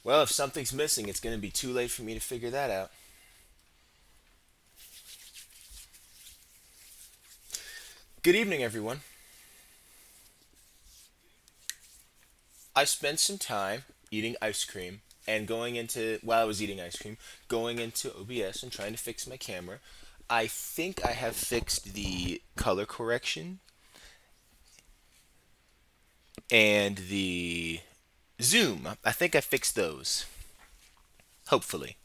Well, if something's missing, it's going to be too late for me to figure that out. Good evening, everyone. I spent some time eating ice cream and while I was eating ice cream, going into OBS and trying to fix my camera. I think I have fixed the color correction and the zoom. I think I fixed those. Hopefully.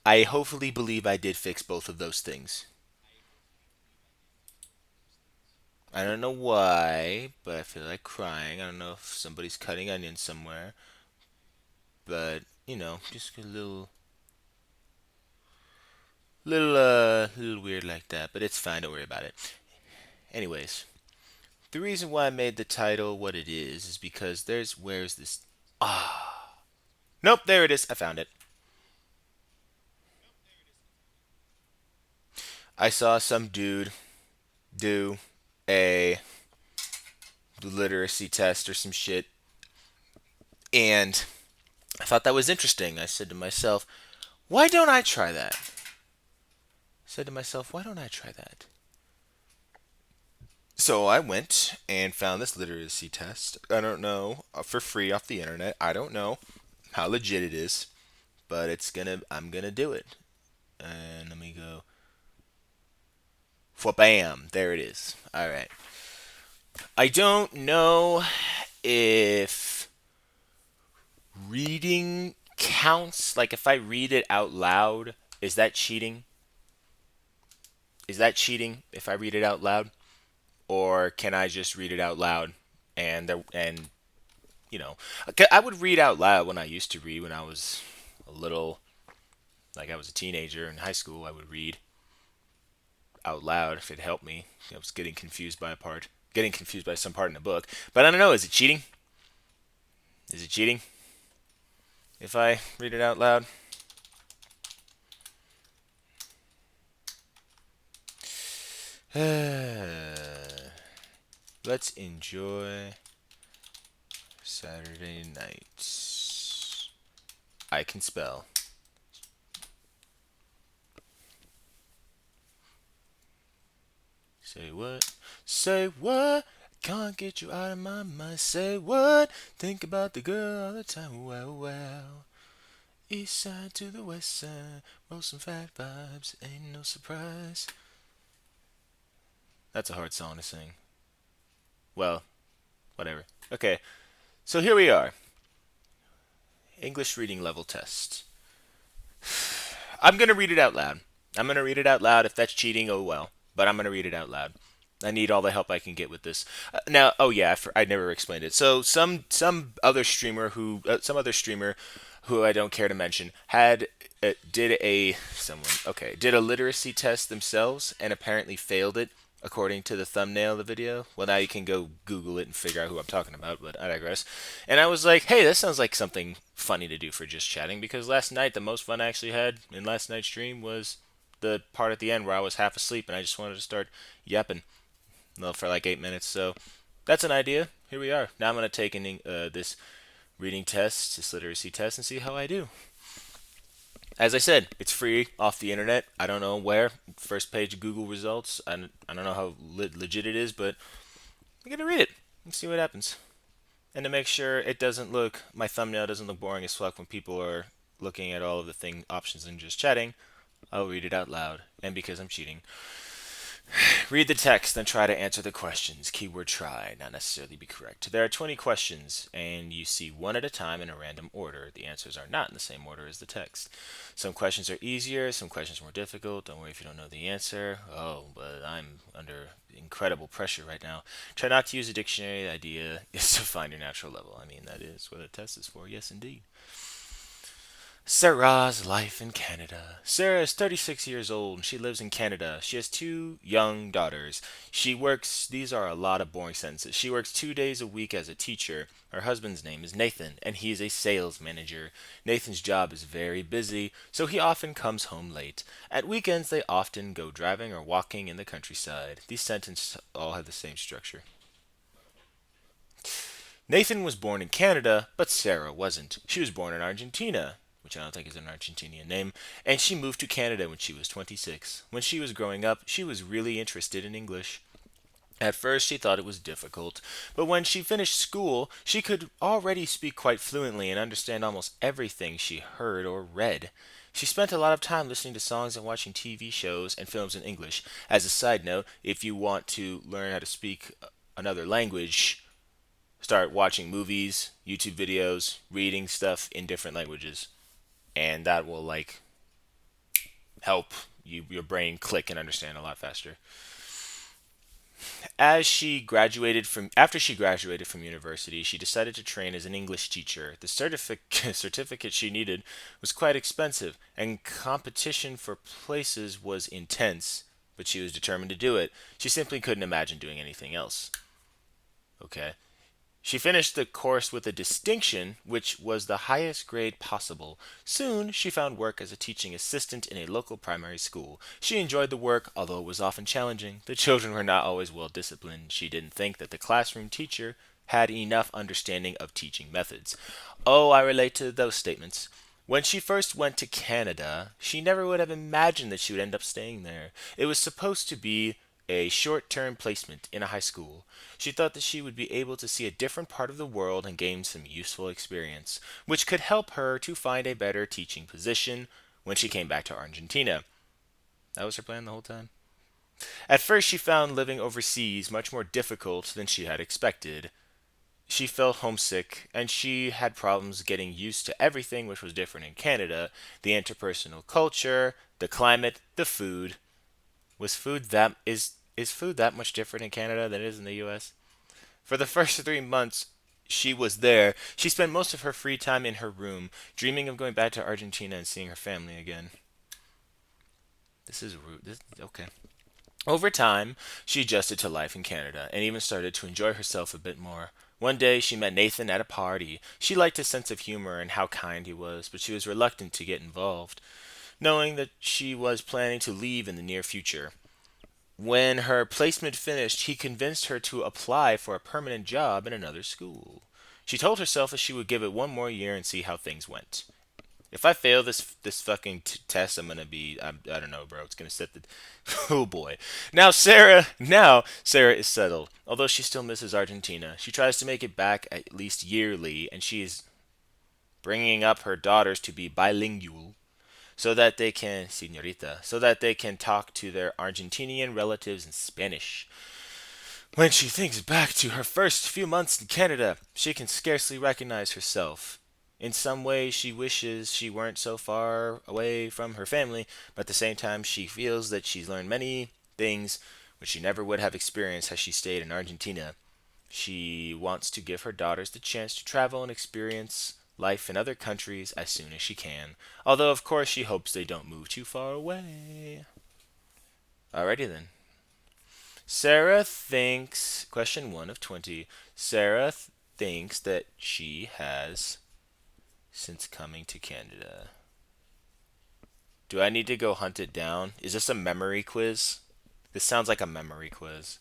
I hopefully believe I did fix both of those things. I don't know why, but I feel like crying. I don't know if somebody's cutting onions somewhere, but just a little weird like that. But it's fine. Don't worry about it. Anyways, the reason why I made the title what it is because where's this? Ah, nope, there it is. I found it. I saw some dude do a literacy test or some shit, and I thought that was interesting. I said to myself, why don't I try that? Why don't I try that? So I went and found this literacy test. I don't know, for free off the internet. I don't know how legit it is, but I'm gonna do it. And let me go. For bam, there it is. All right. I don't know if reading counts. Like if I read it out loud, is that cheating? Is that cheating if I read it out loud? Or can I just read it out loud and you know, I would read out loud when I used to read when I was a little, like I was a teenager in high school. I would read out loud if it helped me. I was getting confused by some part in the book. But I don't know. Is it cheating? Is it cheating if I read it out loud? Let's enjoy Saturday night. I can spell. Say what? Say what? Can't get you out of my mind. Say what? Think about the girl all the time. Well, well. East side to the west side. Roll some fat vibes. Ain't no surprise. That's a hard song to sing. Well, whatever. Okay, so here we are. English reading level test. I'm gonna read it out loud. I'm gonna read it out loud. If that's cheating, oh well. But I'm gonna read it out loud. I need all the help I can get with this. Now, oh yeah, I never explained it. So some other streamer who I don't care to mention had did a literacy test themselves and apparently failed it according to the thumbnail of the video. Well, now you can go Google it and figure out who I'm talking about, but I digress. And I was like, hey, that sounds like something funny to do for just chatting because last night the most fun I actually had in last night's stream was the part at the end where I was half asleep and I just wanted to start yapping for like 8 minutes. So that's an idea. Here we are. Now I'm going to take this reading test, this literacy test, and see how I do. As I said, it's free off the internet. I don't know where. First page of Google results. I don't know how legit it is, but I'm going to read it and see what happens. And to make sure my thumbnail doesn't look boring as fuck when people are looking at all of the thing options and just chatting, I'll read it out loud. And because I'm cheating, read the text, then try to answer the questions. Keyword try, not necessarily be correct. There are 20 questions, and you see one at a time in a random order. The answers are not in the same order as the text. Some questions are easier, some questions more difficult. Don't worry if you don't know the answer. Oh, but I'm under incredible pressure right now. Try not to use a dictionary. The idea is to find your natural level. I mean, that is what a test is for. Yes, indeed. Sarah's life in Canada. Sarah is 36 years old and she lives in Canada. She has two young daughters. These are a lot of boring sentences. She works 2 days a week as a teacher. Her husband's name is Nathan and he is a sales manager. Nathan's job is very busy, so he often comes home late. At weekends, they often go driving or walking in the countryside. These sentences all have the same structure. Nathan was born in Canada, but Sarah wasn't. She was born in Argentina, which I don't think is an Argentinian name, and she moved to Canada when she was 26. When she was growing up, she was really interested in English. At first, she thought it was difficult, but when she finished school, she could already speak quite fluently and understand almost everything she heard or read. She spent a lot of time listening to songs and watching TV shows and films in English. As a side note, if you want to learn how to speak another language, start watching movies, YouTube videos, reading stuff in different languages, and that will like help your brain click and understand a lot faster. As she graduated from After she graduated from university, she decided to train as an English teacher. The certificate she needed was quite expensive, and competition for places was intense, but she was determined to do it. She simply couldn't imagine doing anything else. Okay. She finished the course with a distinction, which was the highest grade possible. Soon, she found work as a teaching assistant in a local primary school. She enjoyed the work, although it was often challenging. The children were not always well disciplined. She didn't think that the classroom teacher had enough understanding of teaching methods. Oh, I relate to those statements. When she first went to Canada, she never would have imagined that she would end up staying there. It was supposed to be a short term placement in a high school. She thought that she would be able to see a different part of the world and gain some useful experience, which could help her to find a better teaching position when she came back to Argentina. That was her plan the whole time. At first, she found living overseas much more difficult than she had expected. She felt homesick, and she had problems getting used to everything which was different in Canada: the interpersonal culture, the climate, the food. Is food that much different in Canada than it is in the US? For the first 3 months she was there, she spent most of her free time in her room, dreaming of going back to Argentina and seeing her family again. This is rude. Okay. Over time, she adjusted to life in Canada and even started to enjoy herself a bit more. One day, she met Nathan at a party. She liked his sense of humor and how kind he was, but she was reluctant to get involved, knowing that she was planning to leave in the near future. When her placement finished, he convinced her to apply for a permanent job in another school. She told herself that she would give it one more year and see how things went. If I fail this fucking test, I'm gonna be I don't know, bro. It's gonna set the oh boy. Now Sarah is settled. Although she still misses Argentina, she tries to make it back at least yearly, and she is bringing up her daughters to be bilingual so that they can talk to their Argentinian relatives in Spanish. When she thinks back to her first few months in Canada, she can scarcely recognize herself. In some ways, she wishes she weren't so far away from her family, but at the same time, she feels that she's learned many things which she never would have experienced had she stayed in Argentina. She wants to give her daughters the chance to travel and experience life in other countries as soon as she can, although, of course, she hopes they don't move too far away. Alrighty then. Sarah thinks, question 1 of 20. Sarah thinks that she has since coming to Canada. Do I need to go hunt it down? Is this a memory quiz? This sounds like a memory quiz.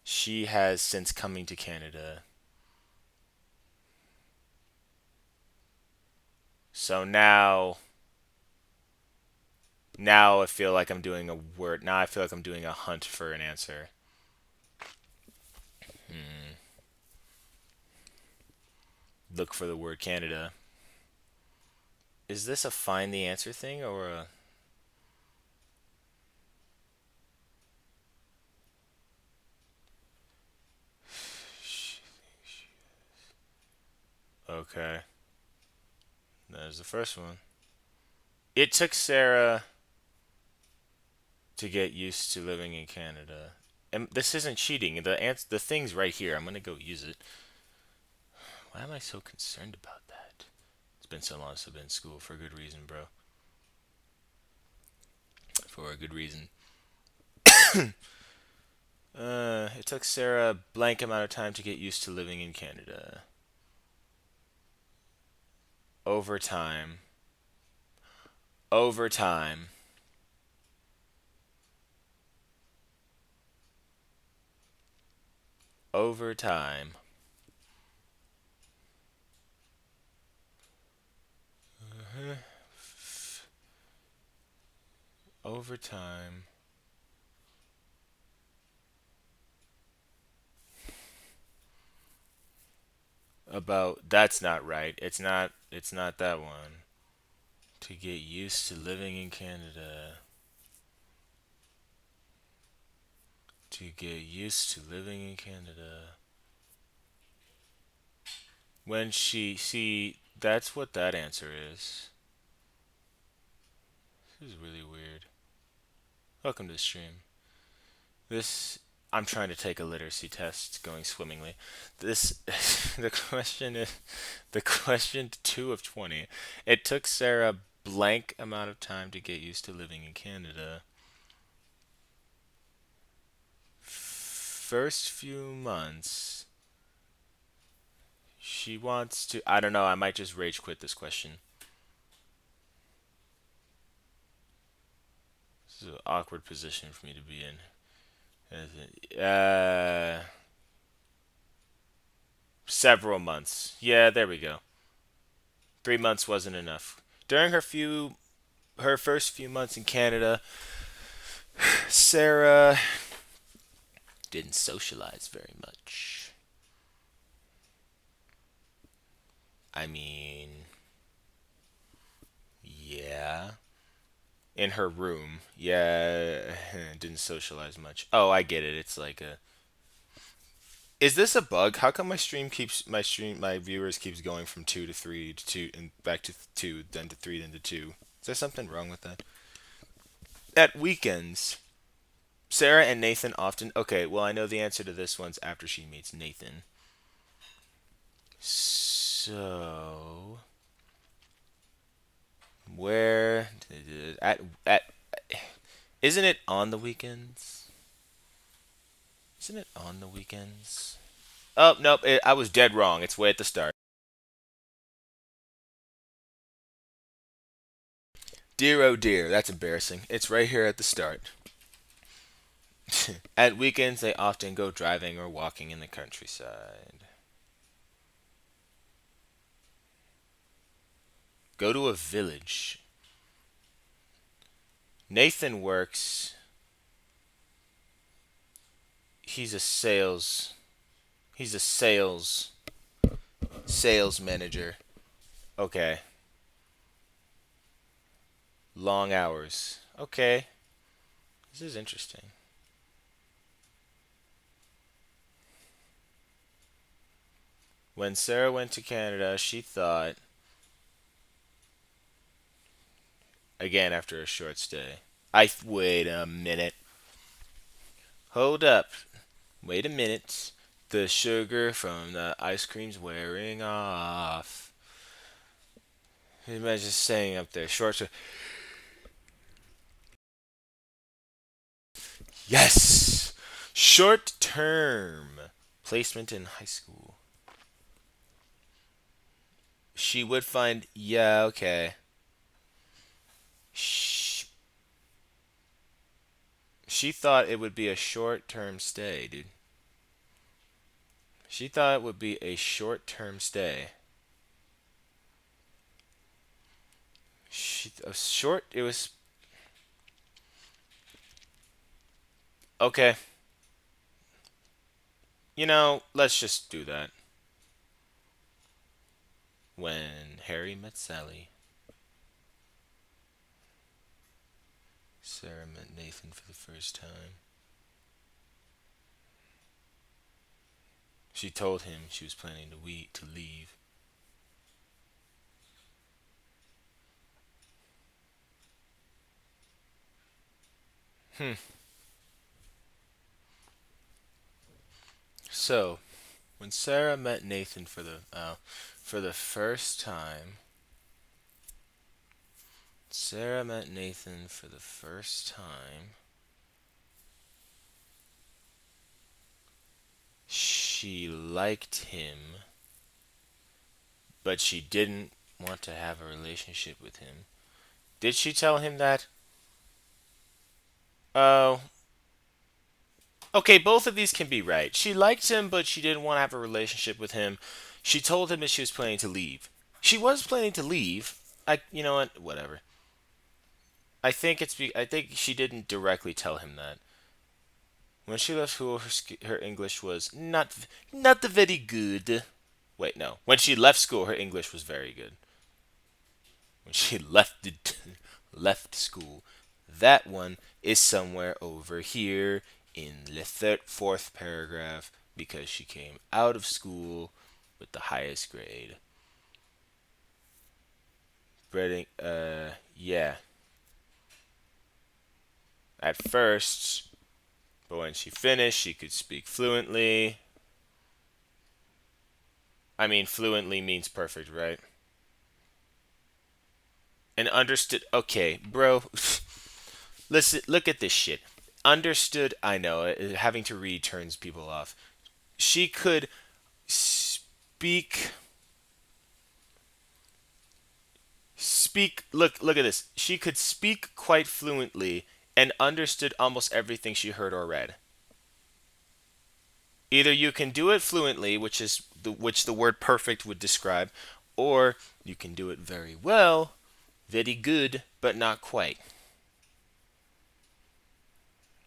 She has since coming to Canada. So now I feel like I'm doing a word. Now I feel like I'm doing a hunt for an answer. Look for the word Canada. Is this a find the answer thing or a okay? There's the first one. It took Sarah to get used to living in Canada. And this isn't cheating. The thing's right here. I'm gonna go use it. Why am I so concerned about that? It's been so long since I've been in school for a good reason, bro. For a good reason. It took Sarah a blank amount of time to get used to living in Canada. Over time. Over time. Over time. over time. About that's not right. It's not that one. To get used to living in Canada. To get used to living in Canada. When she see that's what that answer is. This is really weird. Welcome to the stream. This I'm trying to take a literacy test going swimmingly. This the question is the question 2 of 20. It took Sarah blank amount of time to get used to living in Canada. First few months she wants to I don't know, I might just rage quit this question. This is an awkward position for me to be in. Several months. Yeah, there we go. 3 months wasn't enough. During her first few months in Canada, Sarah didn't socialize very much. I mean, yeah. In her room, yeah, didn't socialize much. Oh, I get it. It's like a. Is this a bug? How come my viewers keeps going from 2 to 3 to 2 and back to 2, then to 3, then to 2? Is there something wrong with that? At weekends, Sarah and Nathan often. Okay, well, I know the answer to this one's after she meets Nathan. So, where at isn't it on the weekends? Isn't it on the weekends? Oh nope, I was dead wrong. It's way at the start. Dear oh dear, that's embarrassing. It's right here at the start. At weekends, they often go driving or walking in the countryside. Go to a village. Nathan works. He's a sales. He's a sales manager. Okay. Long hours. Okay. This is interesting. When Sarah went to Canada, she thought, again after a short stay. Wait a minute. Hold up. Wait a minute. The sugar from the ice cream's wearing off. Imagine just saying up there, short. Yes! Short term placement in high school. She would find. Yeah, okay. She, she thought it would be a short term stay, dude. She thought it would be a short term stay. A short. It was. Okay. Let's just do that. When Harry met Sally, Sarah met Nathan for the first time. She told him she was planning to leave. Hmm. So, when Sarah met Nathan for the first time, Sarah met Nathan for the first time. She liked him, but she didn't want to have a relationship with him. Did she tell him that? Oh, okay, both of these can be right. She liked him, but she didn't want to have a relationship with him. She told him that she was planning to leave. She was planning to leave. You know what? Whatever. I think she didn't directly tell him that. When she left school, her English was not the very good. Wait, no. When she left school, her English was very good. When she left school, that one is somewhere over here in the fourth paragraph because she came out of school with the highest grade. Breading, yeah. At first, but when she finished, she could speak fluently. I mean, fluently means perfect, right? And understood. Okay, bro. Listen, look at this shit. Understood. I know. Having to read turns people off. She could speak. Speak. Look at this. She could speak quite fluently and understood almost everything she heard or read. Either you can do it fluently, which the word perfect would describe, or you can do it very well, very good, but not quite.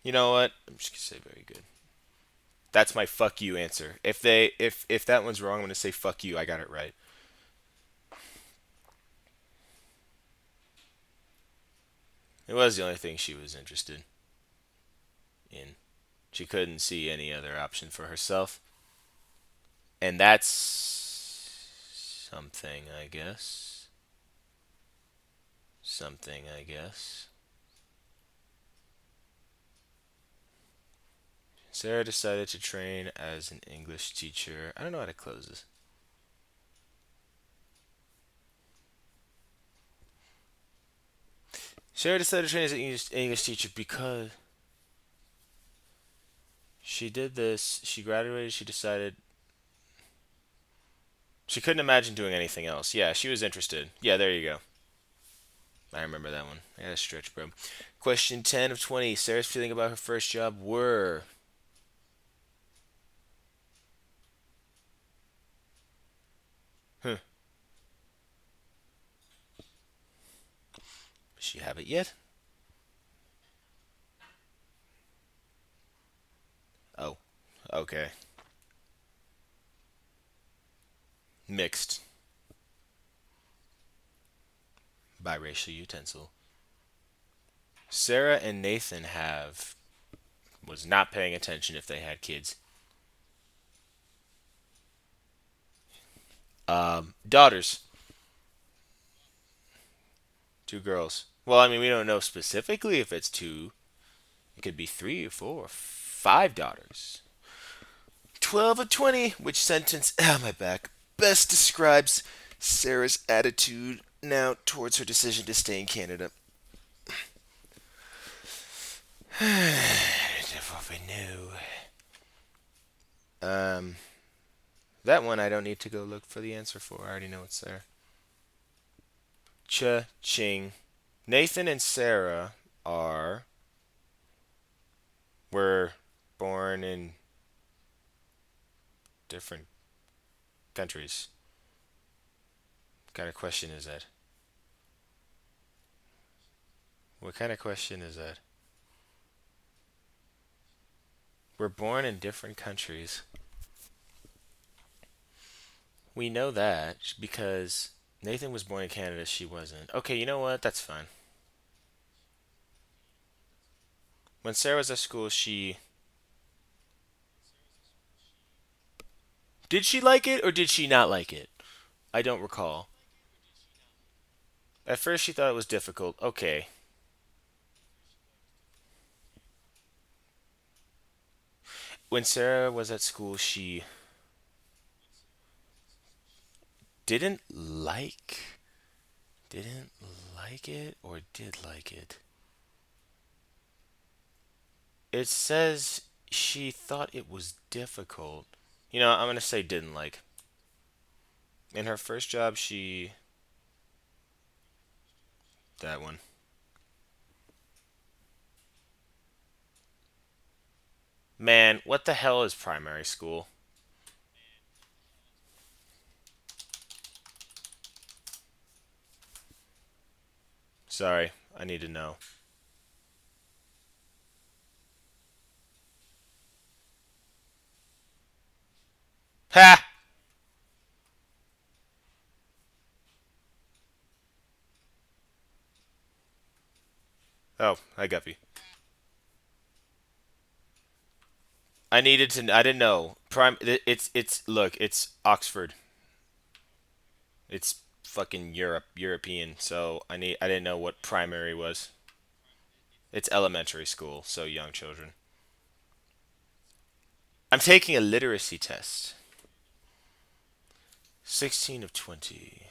You know what? I'm just gonna say very good. That's my fuck you answer. If that one's wrong, I'm gonna say fuck you. I got it right. It was the only thing she was interested in. She couldn't see any other option for herself, and that's something, I guess. Something, I guess. Sarah decided to train as an English teacher. I don't know how to close this. Sarah decided to train as an English teacher because she did this. She graduated. She decided she couldn't imagine doing anything else. Yeah, she was interested. Yeah, there you go. I remember that one. I gotta stretch, bro. Question 10 of 20. Sarah's feeling about her first job were. Huh. Does she have it yet? Oh, okay. Mixed. Biracial utensil. Sarah and Nathan have. Was not paying attention if they had kids. Daughters. Two girls. Well, I mean, we don't know specifically if it's two. It could be three or four or five daughters. 12 or 20. Which sentence, my back, best describes Sarah's attitude now towards her decision to stay in Canada? What we knew. Um, that one I don't need to go look for the answer for. I already know it's there. Cha-ching. Nathan and Sarah are were born in different countries. What kind of question is that? What kind of question is that? We're born in different countries. We know that because Nathan was born in Canada, she wasn't. Okay, you know what? That's fine. When Sarah was at school, she. Did she like it or did she not like it? I don't recall. At first, she thought it was difficult. Okay. When Sarah was at school, she didn't like. Didn't like it or did like it? It says she thought it was difficult. You know, I'm gonna say didn't like. In her first job, she. That one. Man, what the hell is primary school? Sorry. I need to know. Ha! Oh, I got you. I needed to. I didn't know. It's. Look. It's Oxford. It's fucking European. So I didn't know what primary was. It's elementary school. So young children. I'm taking a literacy test. 16 of 20.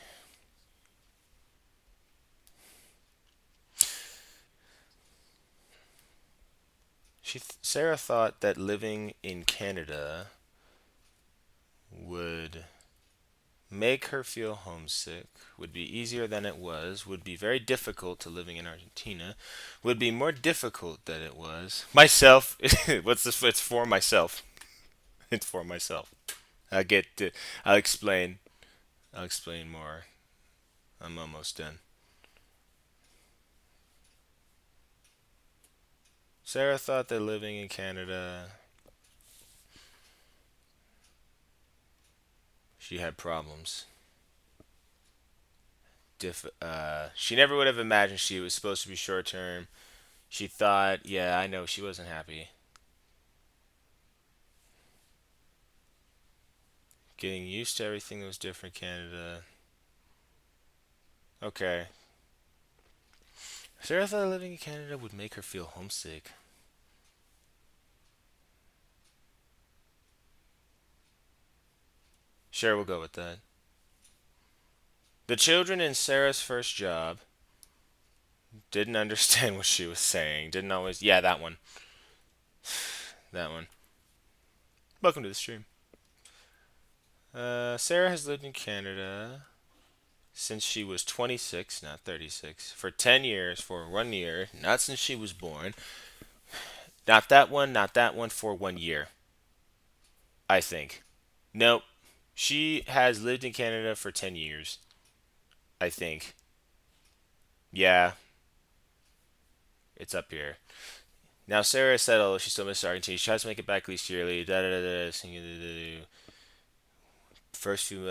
Sarah thought that living in Canada would make her feel homesick, would be easier than it was, would be very difficult to living in Argentina, would be more difficult than it was. Myself, what's this? It's for myself. It's for myself. I'll get to, I'll explain. I'll explain more. I'm almost done. Sarah thought that living in Canada, she had problems. She never would have imagined she was supposed to be short term. She thought, yeah, I know, she wasn't happy. Getting used to everything that was different, Canada. Okay. Sarah thought living in Canada would make her feel homesick. Sure, we'll go with that. The children in Sarah's first job didn't understand what she was saying. Didn't always. Yeah, that one. That one. Welcome to the stream. Sarah has lived in Canada since she was 26, not 36, for 10 years, for 1 year, not since she was born. Not that one, not that one, for 1 year, I think. Nope. She has lived in Canada for 10 years, I think. Yeah, it's up here. Now, Sarah said, "Oh, she still misses Argentina. She tries to make it back at least yearly. Da da da da. First few.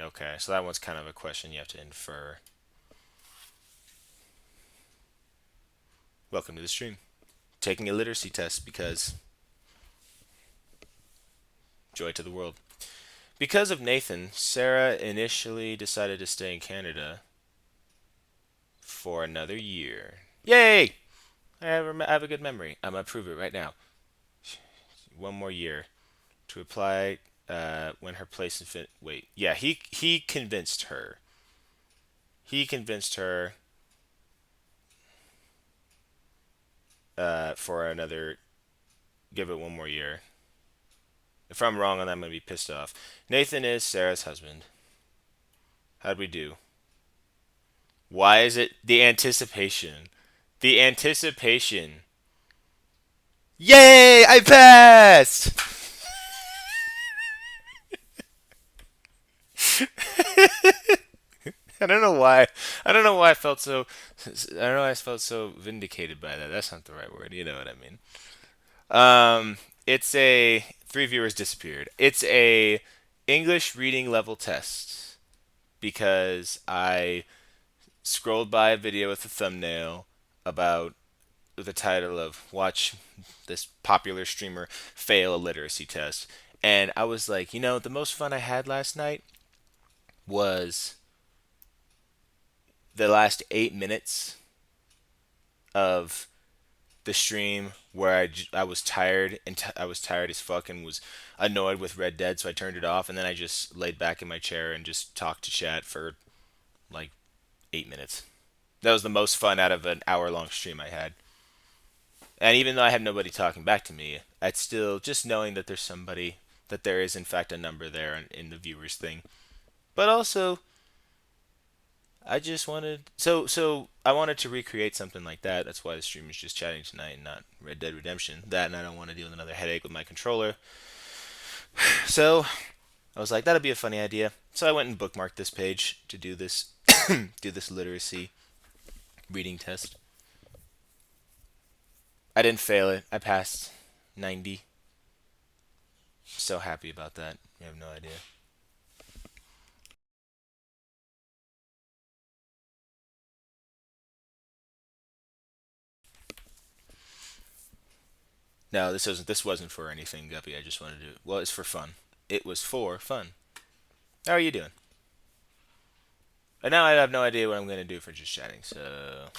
Okay, so that one's kind of a question you have to infer. Welcome to the stream. Taking a literacy test because joy to the world. Because of Nathan, Sarah initially decided to stay in Canada for another year. Yay! I have a good memory. I'm gonna prove it right now. One more year to apply when her place in wait. Yeah, he convinced her. He convinced her for another. Give it one more year. If I'm wrong on that, I'm gonna be pissed off. Nathan is Sarah's husband. How'd we do? Why is it the anticipation? The anticipation. Yay! I passed. I don't know why. I don't know why I felt so. I don't know why I felt so vindicated by that. That's not the right word. You know what I mean. It's a three viewers disappeared. It's a English reading level test because I scrolled by a video with a thumbnail about the title of "Watch this popular streamer fail a literacy test," and I was like, the most fun I had last night was the last 8 minutes of the stream where I was tired and I was tired as fuck and was annoyed with Red Dead, so I turned it off and then I just laid back in my chair and just talked to chat for like 8 minutes. That was the most fun out of an hour long stream I had. And even though I have nobody talking back to me, it's still just knowing that there's somebody, that there is in fact a number there in the viewers thing. But also, I just wanted so I wanted to recreate something like that. That's why the stream is just chatting tonight and not Red Dead Redemption. That and I don't want to deal with another headache with my controller. So I was like, that'd be a funny idea. So I went and bookmarked this page to do this do this literacy reading test. I didn't fail it. I passed 90. So happy about that. You have no idea. No, this wasn't for anything, Guppy. I just wanted to. Well, it's for fun. It was for fun. How are you doing? And now I have no idea what I'm going to do for just chatting. So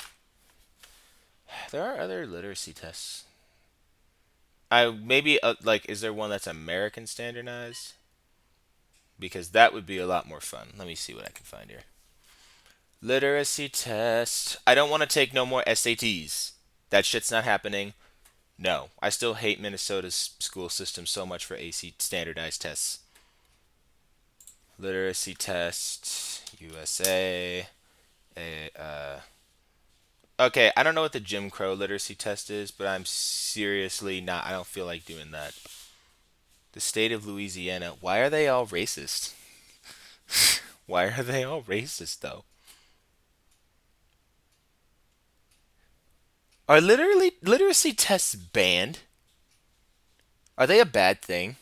there are other literacy tests. I maybe like is there one that's American standardized? Because that would be a lot more fun. Let me see what I can find here. Literacy test. I don't want to take no more SATs. That shit's not happening. No, I still hate Minnesota's school system so much for AC standardized tests. Literacy test, USA. Okay, I don't know what the Jim Crow literacy test is, but I'm seriously not. I don't feel like doing that. The state of Louisiana. Why are they all racist? Why are they all racist though? Are literally literacy tests banned? Are they a bad thing?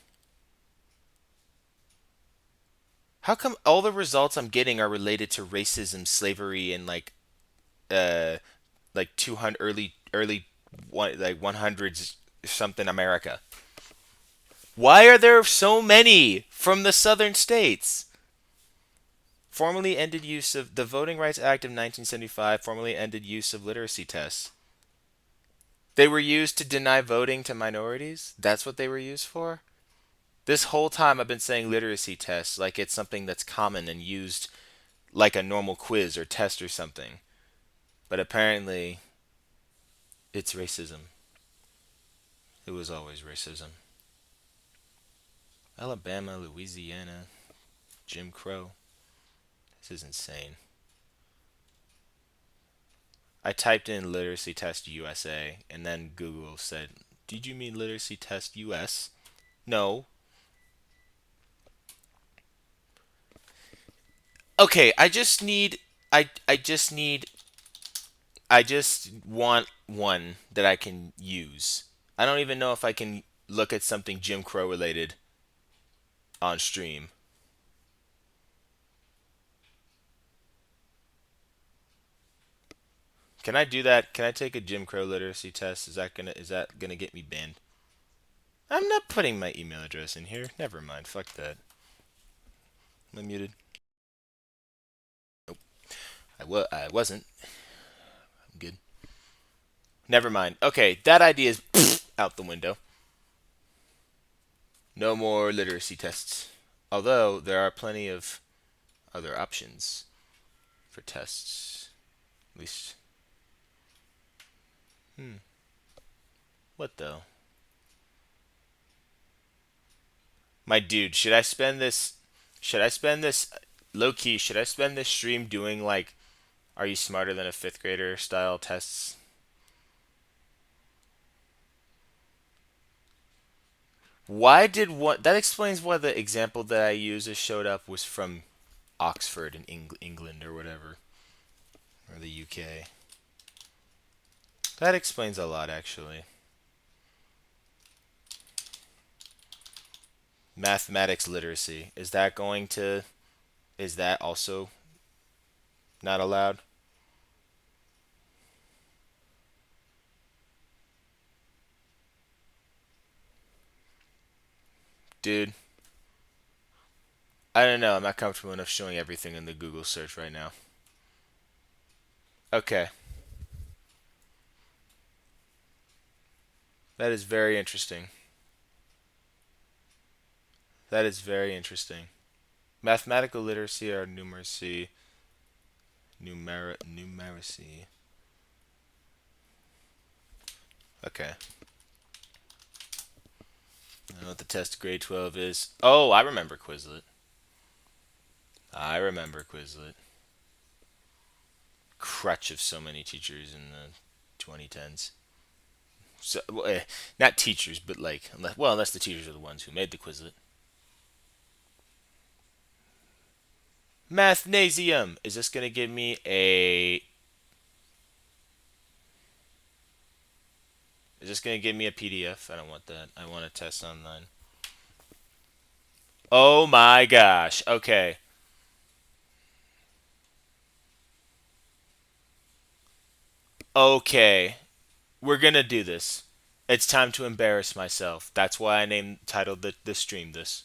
How come all the results I'm getting are related to racism, slavery, and uh like 200 early one like 100s something America? Why are there so many from the southern states? Formally ended use of the Voting Rights Act of 1975 formally ended use of literacy tests. They were used to deny voting to minorities? That's what they were used for? This whole time I've been saying literacy tests like it's something that's common and used like a normal quiz or test or something. But apparently it's racism. It was always racism. Alabama, Louisiana, Jim Crow. This is insane. I typed in literacy test USA and then Google said, "Did you mean literacy test US?" No. Okay, I just want one that I can use. I don't even know if I can look at something Jim Crow related on stream. Can I do that? Can I take a Jim Crow literacy test? Is that gonna get me banned? I'm not putting my email address in here. Never mind. Fuck that. Am I muted? Nope. I wasn't. I'm good. Never mind. Okay, that idea is out the window. No more literacy tests. Although there are plenty of other options for tests. At least. Hmm. What though? My dude, should I spend this low key, should I spend this stream doing like are you smarter than a fifth grader style tests? Why did what that explains why the example that I used that showed up was from Oxford in England or whatever, or the UK. That explains a lot actually. Mathematics literacy. Is that also not allowed? Dude, I don't know. I'm not comfortable enough showing everything in the Google search right now. Okay. That is very interesting. That is very interesting. Mathematical literacy or numeracy. Okay. I know what the test grade 12 is. Oh, I remember Quizlet. I remember Quizlet. Crutch of so many teachers in the 2010s. So, well, not teachers, but like, unless the teachers are the ones who made the Quizlet. Mathnasium. Is this gonna give me a? Is this gonna give me a PDF? I don't want that. I want a test online. Oh my gosh. Okay. Okay. We're gonna do this. It's time to embarrass myself. That's why I named titled the stream this.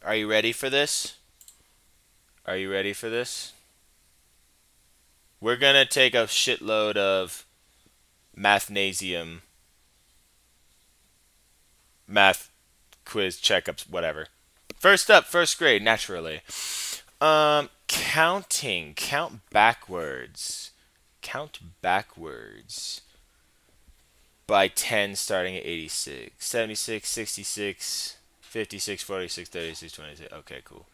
Are you ready for this? Are you ready for this? We're gonna take a shitload of mathnasium math quiz checkups, whatever. First up, first grade, naturally. Counting. Count backwards. Count backwards by 10 starting at 86. 76, 66, 56, 46, 36, 26. Okay, cool.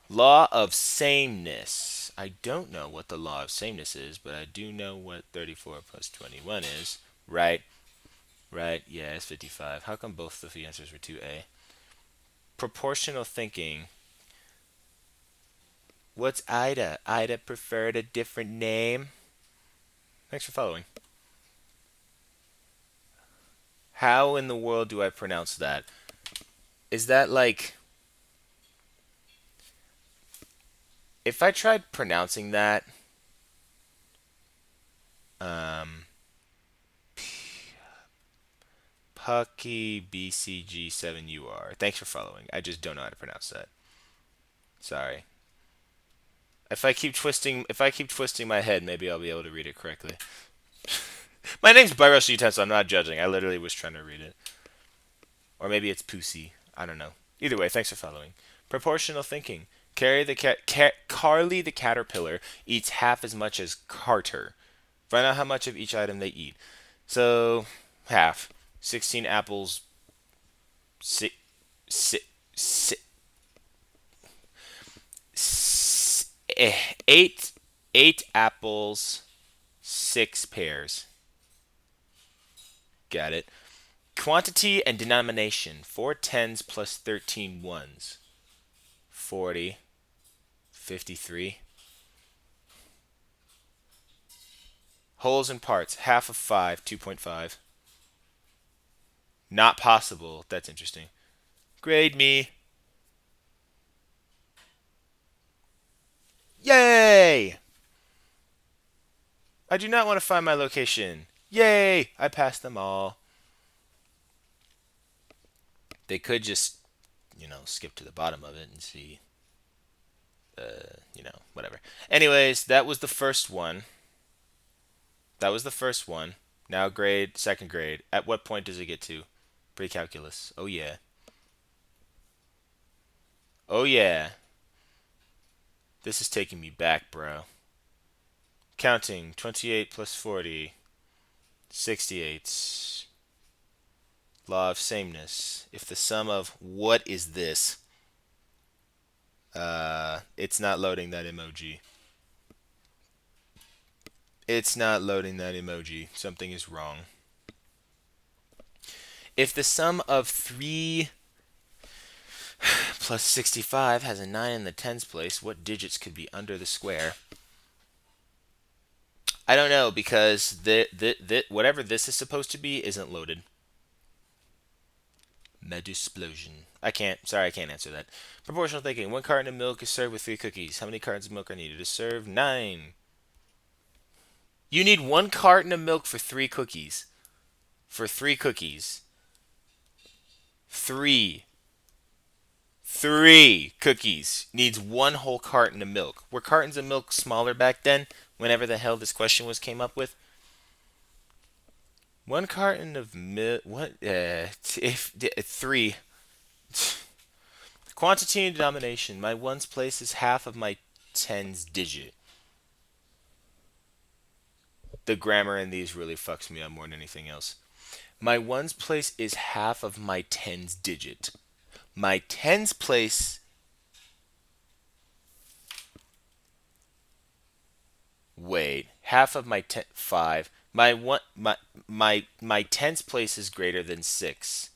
Law of sameness. I don't know what the law of sameness is, but I do know what 34 plus 21 is. Right, right, yeah, it's 55. How come both of the answers were 2A? Proportional thinking. What's Ida? Ida preferred a different name. Thanks for following. How in the world do I pronounce that? Is that like. If I tried pronouncing that. Um. Pucky BCG7UR. Thanks for following. I just don't know how to pronounce that. Sorry. If I keep twisting my head, maybe I'll be able to read it correctly. My name's Byros Utensil. I'm not judging. I literally was trying to read it. Or maybe it's Pussy. I don't know. Either way, thanks for following. Proportional thinking. Carly the caterpillar eats half as much as Carter. Find out how much of each item they eat. So, half. 16 apples. Si, si, si, eh, eight, 8 apples, 6 pears. Got it. Quantity and denomination. 4 10s plus 13 1s. 40. 53. Wholes and parts. Half of 5, 2.5. Not possible. That's interesting. Grade me. Yay! I do not want to find my location. Yay! I passed them all. They could just, skip to the bottom of it and see, whatever. Anyways, that was the first one. That was the first one. Now grade, second grade. At what point does it get to? Pre-calculus. Oh yeah. Oh yeah. This is taking me back, bro. Counting. 28 plus 40. 68. Law of sameness. If the sum of what is this? It's not loading that emoji. It's not loading that emoji. Something is wrong. If the sum of 3 plus 65 has a 9 in the tens place, what digits could be under the square? I don't know because whatever this is supposed to be isn't loaded. Medusplosion. Sorry, I can't answer that. Proportional thinking. 1 carton of milk is served with 3 cookies. How many cartons of milk are needed to serve? 9. You need 1 carton of milk for 3 cookies. For 3 cookies. 3. 3 cookies. Needs 1 whole carton of milk. Were cartons of milk smaller back then? Whenever the hell this question was came up with? 1 carton of milk. What? If 3. Quantity and denomination. My ones place is half of my tens digit. The grammar in these really fucks me up more than anything else. My ones place is half of my tens digit. My tens place. Wait, half of my 5. My tens place is greater than 6.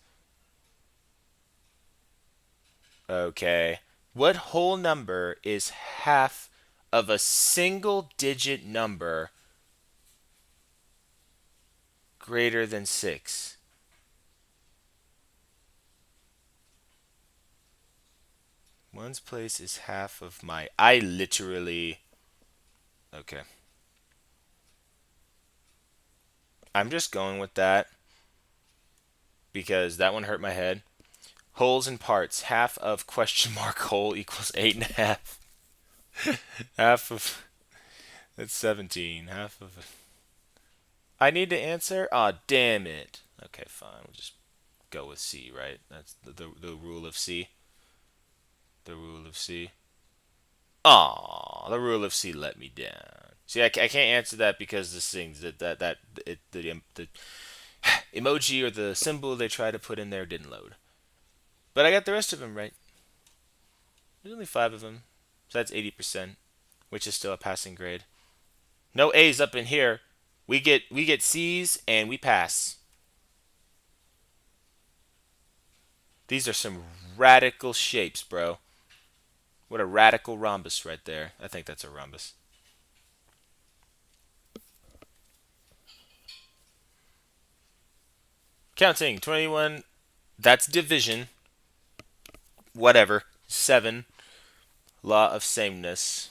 Okay. What whole number is half of a single digit number greater than 6? Ones place is half of my. I literally. Okay. I'm just going with that because that one hurt my head. Wholes and parts. Half of question mark whole equals 8.5. Half of. That's 17. Half of. I need to answer? Aw, oh, damn it. Okay, fine. We'll just go with C, right? That's the rule of C. The rule of C. Aw, the rule of C let me down. See, I can't answer that because this thing's the emoji or the symbol they try to put in there didn't load. But I got the rest of them right. There's only 5 of them, so that's 80%, which is still a passing grade. No A's up in here. We get C's and we pass. These are some radical shapes, bro. What a radical rhombus right there. I think that's a rhombus. Counting 21. That's division. Whatever. 7. Law of sameness.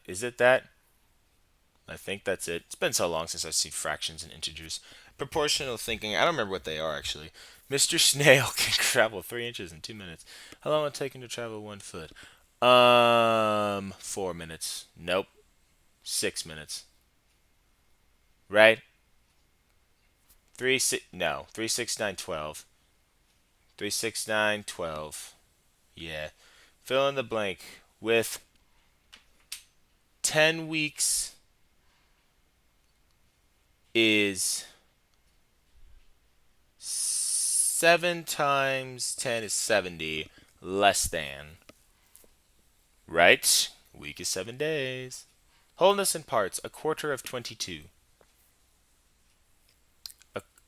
Is it that? I think that's it. It's been so long since I've seen fractions and integers. Proportional thinking. I don't remember what they are actually. Mr. Snail can travel 3 inches in 2 minutes. How long will it take him to travel 1 foot? 4 minutes. Nope. 6 minutes. Right? 3 6 9 12. 3 6 9 12. Yeah. Fill in the blank with 10 weeks is 7 times 10 is 70 less than. Right? Week is 7 days. Wholeness in parts, a quarter of 22.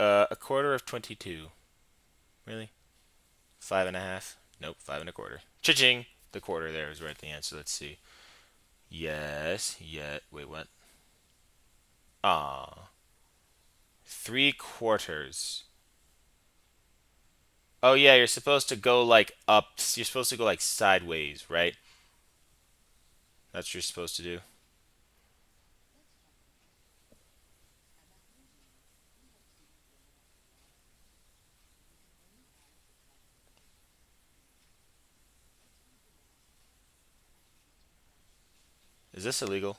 A quarter of 22. Really? 5.5? Nope, 5.25. Cha-ching! The quarter there is right at the answer. Let's see. Yes. Yeah. Wait, what? Ah. 3 quarters. Oh yeah, you're supposed to go like up. You're supposed to go like sideways, right? That's what you're supposed to do. Is this illegal?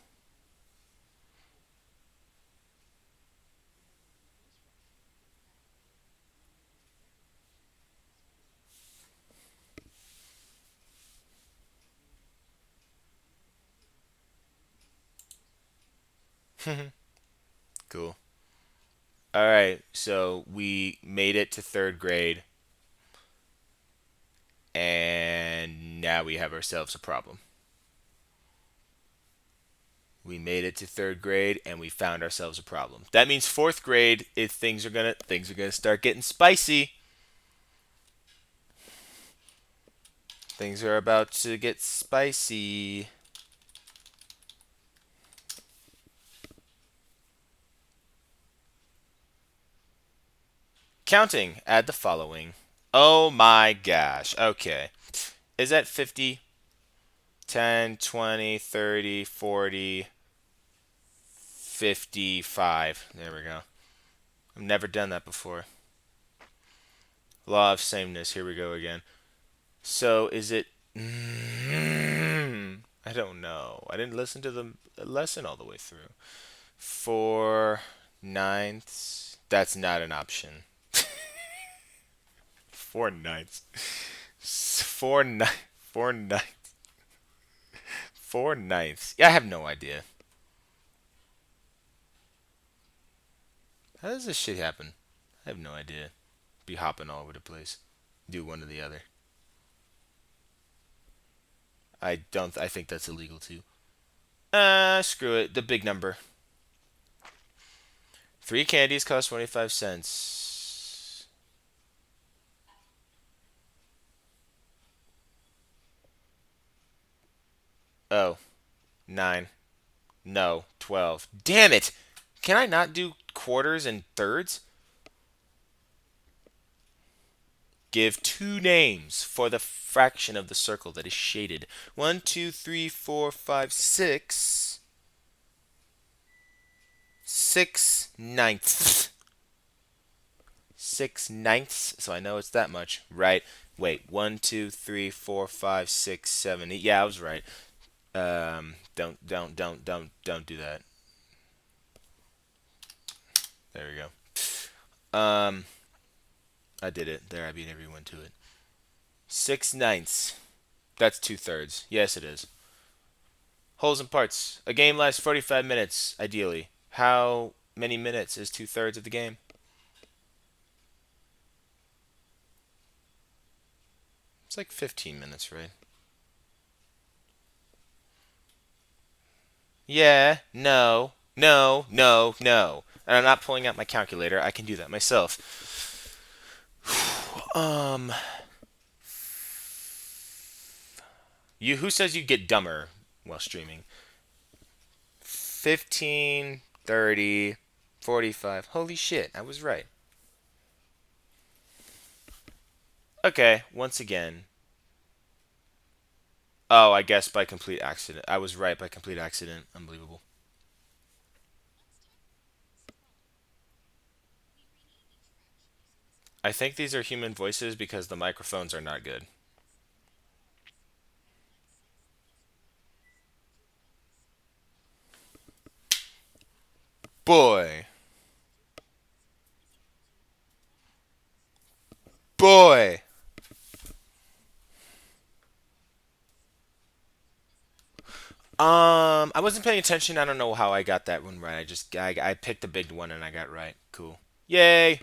Cool. All right, so we made it to third grade, and now we have ourselves a problem. We made it to third grade, and we found ourselves a problem. That means fourth grade, if things are gonna start getting spicy. Things are about to get spicy. Counting. Add the following. Oh my gosh. Okay. Is that 50, 10, 20, 30, 40, 55? There we go. I've never done that before. Law of sameness. Here we go again. So is it. I don't know. I didn't listen to the lesson all the way through. 4/9. That's not an option. 4/9. 4/9. 4/9. 4/9. Yeah, I have no idea. How does this shit happen? I have no idea. Be hopping all over the place. Do one or the other. I don't. I think that's illegal too. Screw it. The big number. 3 candies cost 25 cents. Oh, 9. No, 12. Damn it! Can I not do quarters and thirds? Give two names for the fraction of the circle that is shaded. One, two, three, four, five, six. 6/9. 6/9. So I know it's that much, right? Wait, one, two, three, four, five, six, seven, eight. Yeah, I was right. Don't do that. There we go. I did it. There, I beat everyone to it. 6/9. That's 2/3. Yes, it is. Wholes and parts. A game lasts 45 minutes, ideally. How many minutes is 2/3 of the game? It's like 15 minutes, right? Yeah, no, no, no, no. And I'm not pulling out my calculator. I can do that myself. Um, who says you get dumber while streaming? 15, 30, 45. Holy shit, I was right. Okay, once again. Oh, I guess by complete accident. I was right by complete accident. Unbelievable. I think these are human voices because the microphones are not good. Boy. Boy. I wasn't paying attention. I don't know how I got that one right. I picked the big one and I got right. Cool. Yay!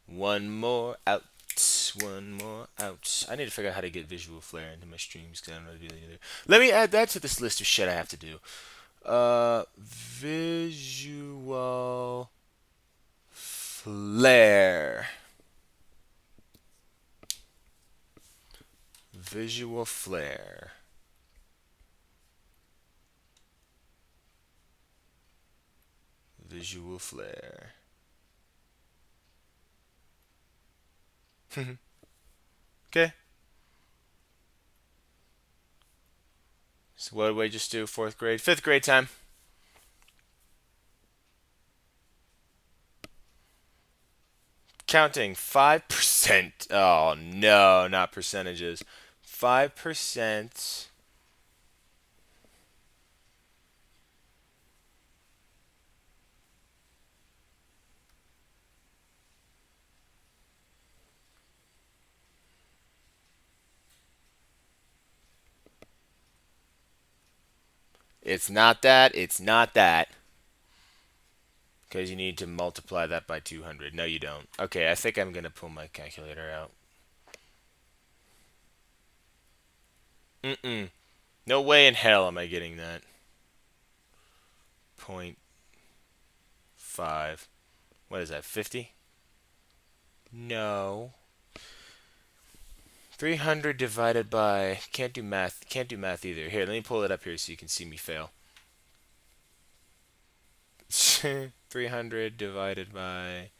One more out. One more out. I need to figure out how to get visual flair into my streams because I don't know how to do that either. Let me add that to this list of shit I have to do. Visual flair. Visual flair. Visual flair. Okay. So what did we just do? Fourth grade, fifth grade time. Counting 5%. Oh no, not percentages. 5%. It's not that. It's not that. Because you need to multiply that by 200. No, you don't. Okay, I think I'm going to pull my calculator out. Mm-mm. No way in hell am I getting that. Point 5. What is that, 50? No. 300 divided by... Can't do math. Can't do math either. Here, let me pull it up here so you can see me fail. 300 divided by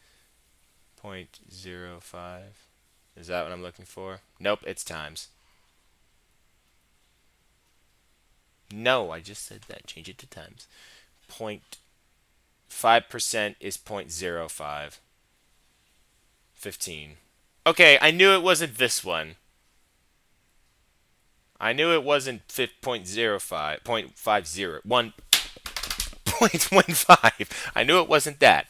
0.05. Is that what I'm looking for? Nope, it's times. No, I just said that. Change it to times. 0.5% is 0.05. 15. Okay, I knew it wasn't this one. I knew it wasn't 0.05, 0.50, 1.15. I knew it wasn't that.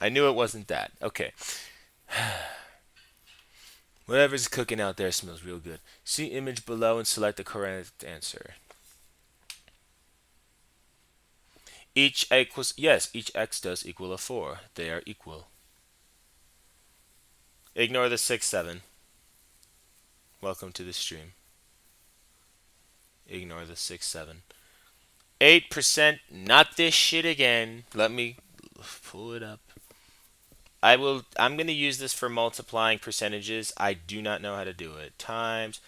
I knew it wasn't that. Okay. Whatever's cooking out there smells real good. See image below and select the correct answer. Each equals, yes, each x does equal a 4. They are equal. Ignore the 6, 7. Welcome to the stream. Ignore the 6, 7. 8%, not this shit again. Let me pull it up. I'm going to use this for multiplying percentages. I do not know how to do it. Times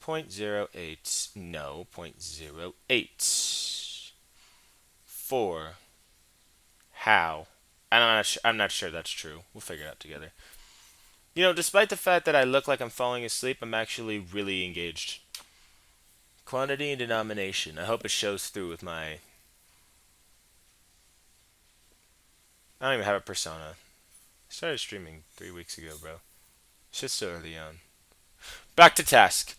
.08. No, .08. 4. How? I'm not sure that's true. We'll figure it out together. Despite the fact that I look like I'm falling asleep, I'm actually really engaged. Quantity and denomination. I hope it shows through with my. I don't even have a persona. I started streaming 3 weeks ago, bro. Shit's so early on. Back to task.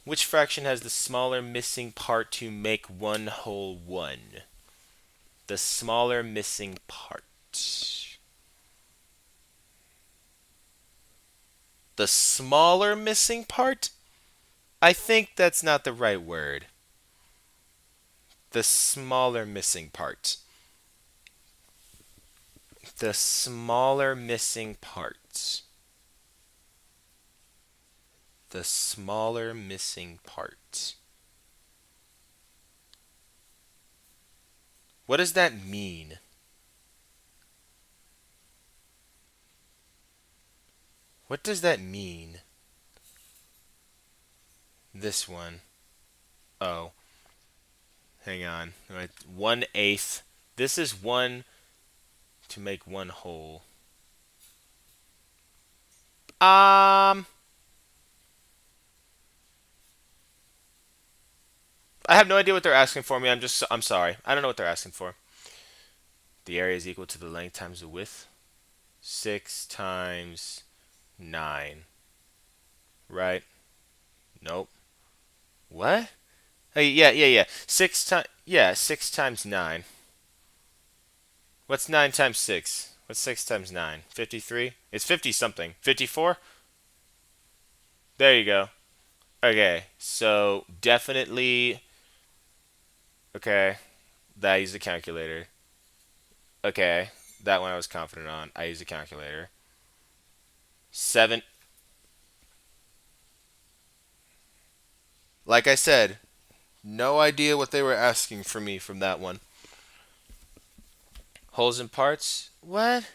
Which fraction has the smaller missing part to make one whole one? The smaller missing part. The smaller missing part? I think that's not the right word. The smaller missing part. The smaller missing part. The smaller missing part. What does that mean? What does that mean? This one. Oh, hang on. Right. 1/8. This is one to make one whole. Um, I have no idea what they're asking for me. I'm sorry. I don't know what they're asking for. The area is equal to the length times the width. 6 times 9. Right? Nope. What? Hey, yeah. 6 times 9. What's 9 times 6? What's 6 times 9? 53? It's 50 something. 54? There you go. Okay, so definitely. Okay, that I used a calculator. Okay, that one I was confident on. I used a calculator. 7. Like I said, no idea what they were asking for me from that one. Holes in parts? What?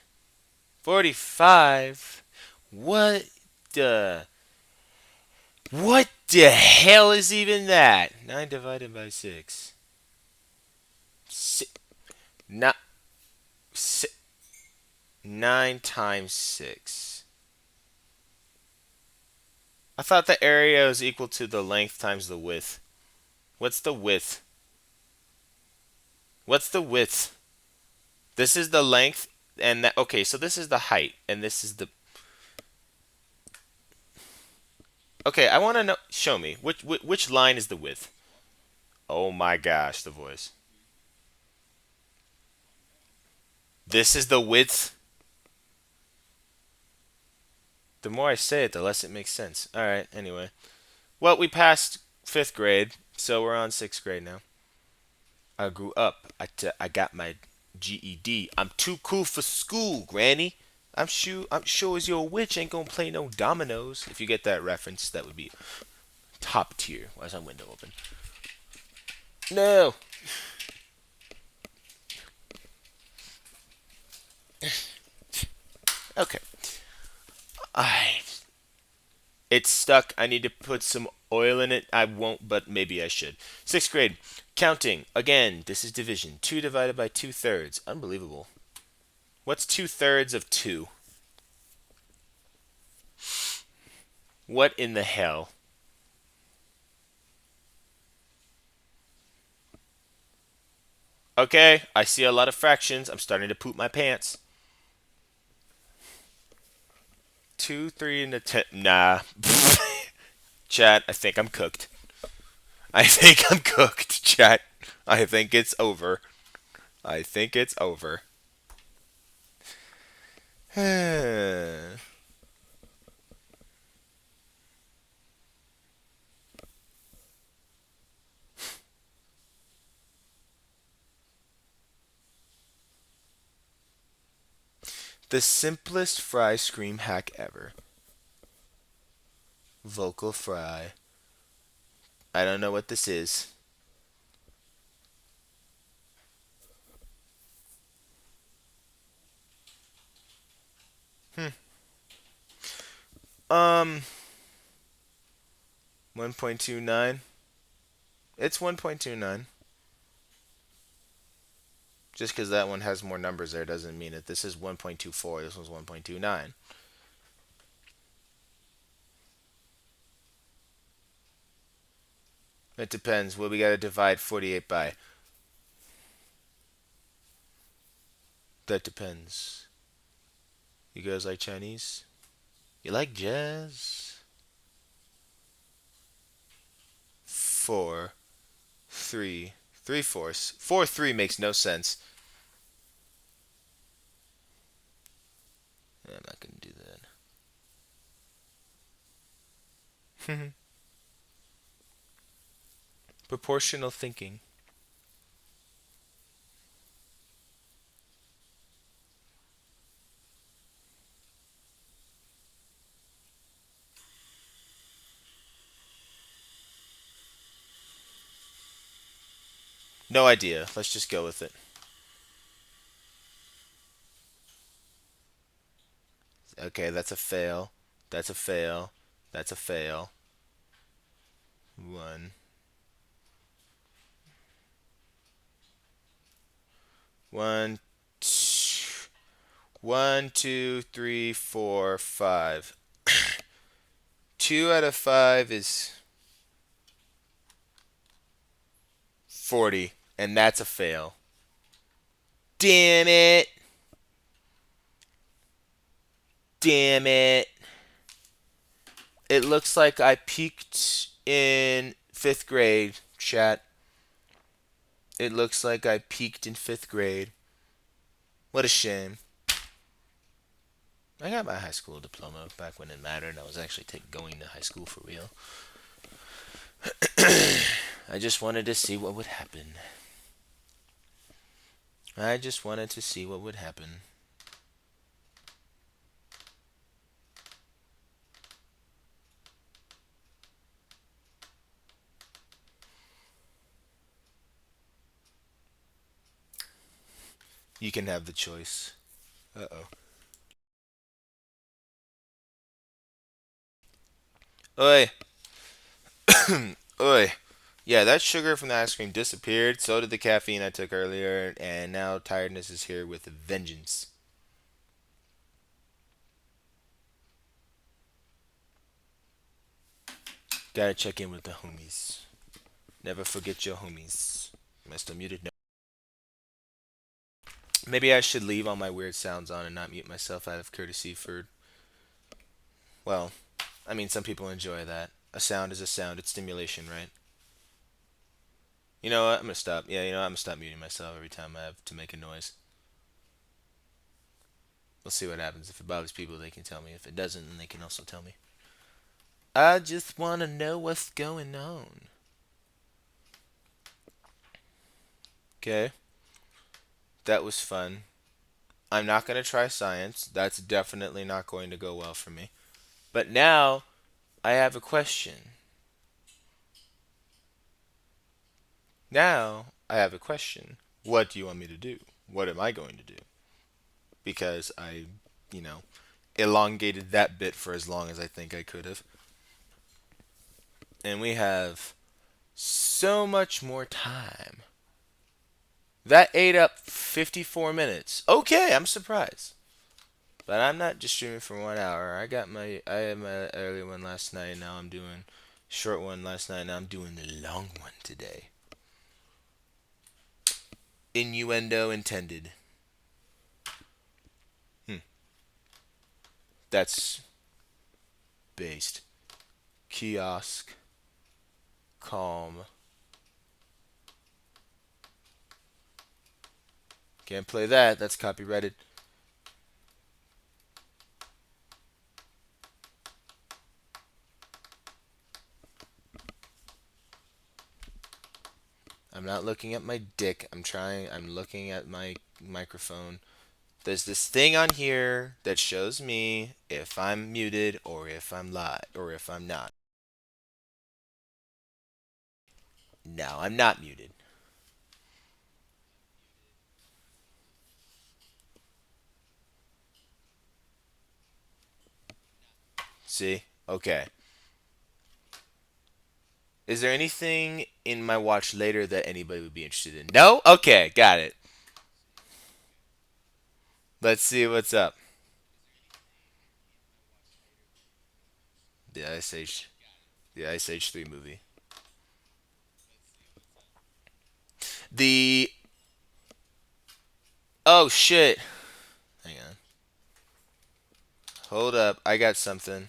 45? What the. What the hell is even that? 9 divided by 6. Si- Not. Si- 9 times 6. I thought the area was equal to the length times the width. What's the width? What's the width? This is the length, and that. Okay, so this is the height, and this is the. Okay, I want to know. Show me which line is the width. Oh my gosh, the voice. This is the width. The more I say it, the less it makes sense. All right. Anyway, well, we passed 5th grade, so we're on 6th grade now. I grew up. I got my GED. I'm too cool for school, Granny. I'm sure as your witch ain't gonna play no dominoes. If you get that reference, that would be top tier. Why is my window open? No. Okay. I. It's stuck. I need to put some oil in it. I won't, but maybe I should. 6th grade. Counting. Again, this is division. 2 divided by 2/3. Unbelievable. What's 2/3 of 2? What in the hell? Okay, I see a lot of fractions. I'm starting to poop my pants. 2, 3, and a 10. Nah. Chat, I think I'm cooked. I think I'm cooked, chat. I think it's over. I think it's over. The simplest fry scream hack ever. Vocal fry. I don't know what this is. Hmm. Um. 1.29. It's 1.29. Just because that one has more numbers there doesn't mean that this is 1.24. This one's 1.29. It depends. What we got to divide 48 by. That depends. You guys like Chinese? You like jazz? 4, 3, 3/4. 4, 3 makes no sense. I'm not going to do that. Proportional thinking. No idea. Let's just go with it. Okay, that's a fail. That's a fail. That's a fail. 1. 1, 1, 2, 3, 4, 5. 2 out of 5 is 40, and that's a fail. Damn it. Damn it. It looks like I peaked in 5th grade, chat. It looks like I peaked in 5th grade. What a shame. I got my high school diploma back when it mattered. I was actually going to high school for real. I just wanted to see what would happen. I just wanted to see what would happen. You can have the choice. Uh-oh. Oi. Oi. Yeah, that sugar from the ice cream disappeared. So did the caffeine I took earlier. And now tiredness is here with a vengeance. Gotta check in with the homies. Never forget your homies. Am I still muted? No. Maybe I should leave all my weird sounds on and not mute myself out of courtesy for, well, I mean, some people enjoy that. A sound is a sound. It's stimulation, right? You know what? I'm gonna stop. Yeah, you know what? I'm gonna stop muting myself every time I have to make a noise. We'll see what happens. If it bothers people, they can tell me. If it doesn't, then they can also tell me. I just wanna know what's going on. Okay, that was fun. I'm not gonna try science. That's definitely not going to go well for me. But now I have a question. Now I have a question. What do you want me to do? What am I going to do? Because I, you know, elongated that bit for as long as I think I could have. And we have so much more time. That ate up 54 minutes. Okay, I'm surprised. But I'm not just streaming for 1 hour. I had my early one last night. Now I'm doing short one last night. Now I'm doing the long one today. Innuendo intended. Hmm. That's based. Kiosk. Calm. Can't play that. That's copyrighted. I'm not looking at my dick. I'm looking at my microphone. There's this thing on here that shows me if I'm muted or if I'm live or if I'm not. Now I'm not muted. See? Okay. Is there anything in my watch later that anybody would be interested in? No? Okay, got it. Let's see what's up. The Ice Age, the Ice Age 3 movie. The oh shit. Hang on. Hold up. I got something.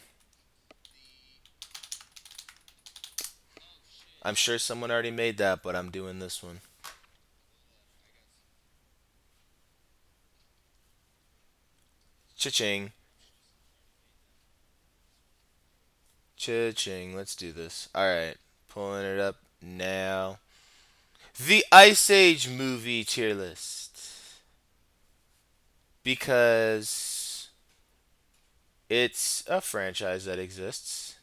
I'm sure someone already made that, but I'm doing this one. Cha-ching. Cha-ching. Let's do this. All right. Pulling it up now. The Ice Age movie tier list. Because it's a franchise that exists.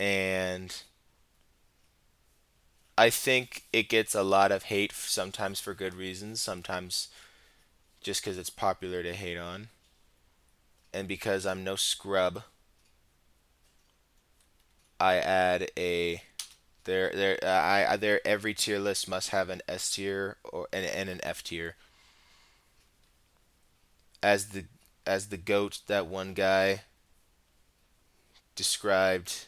And I think it gets a lot of hate, sometimes for good reasons, sometimes just because it's popular to hate on. And because I'm no scrub, I add a every tier list must have an S tier or and an F tier. As the goat, that one guy described,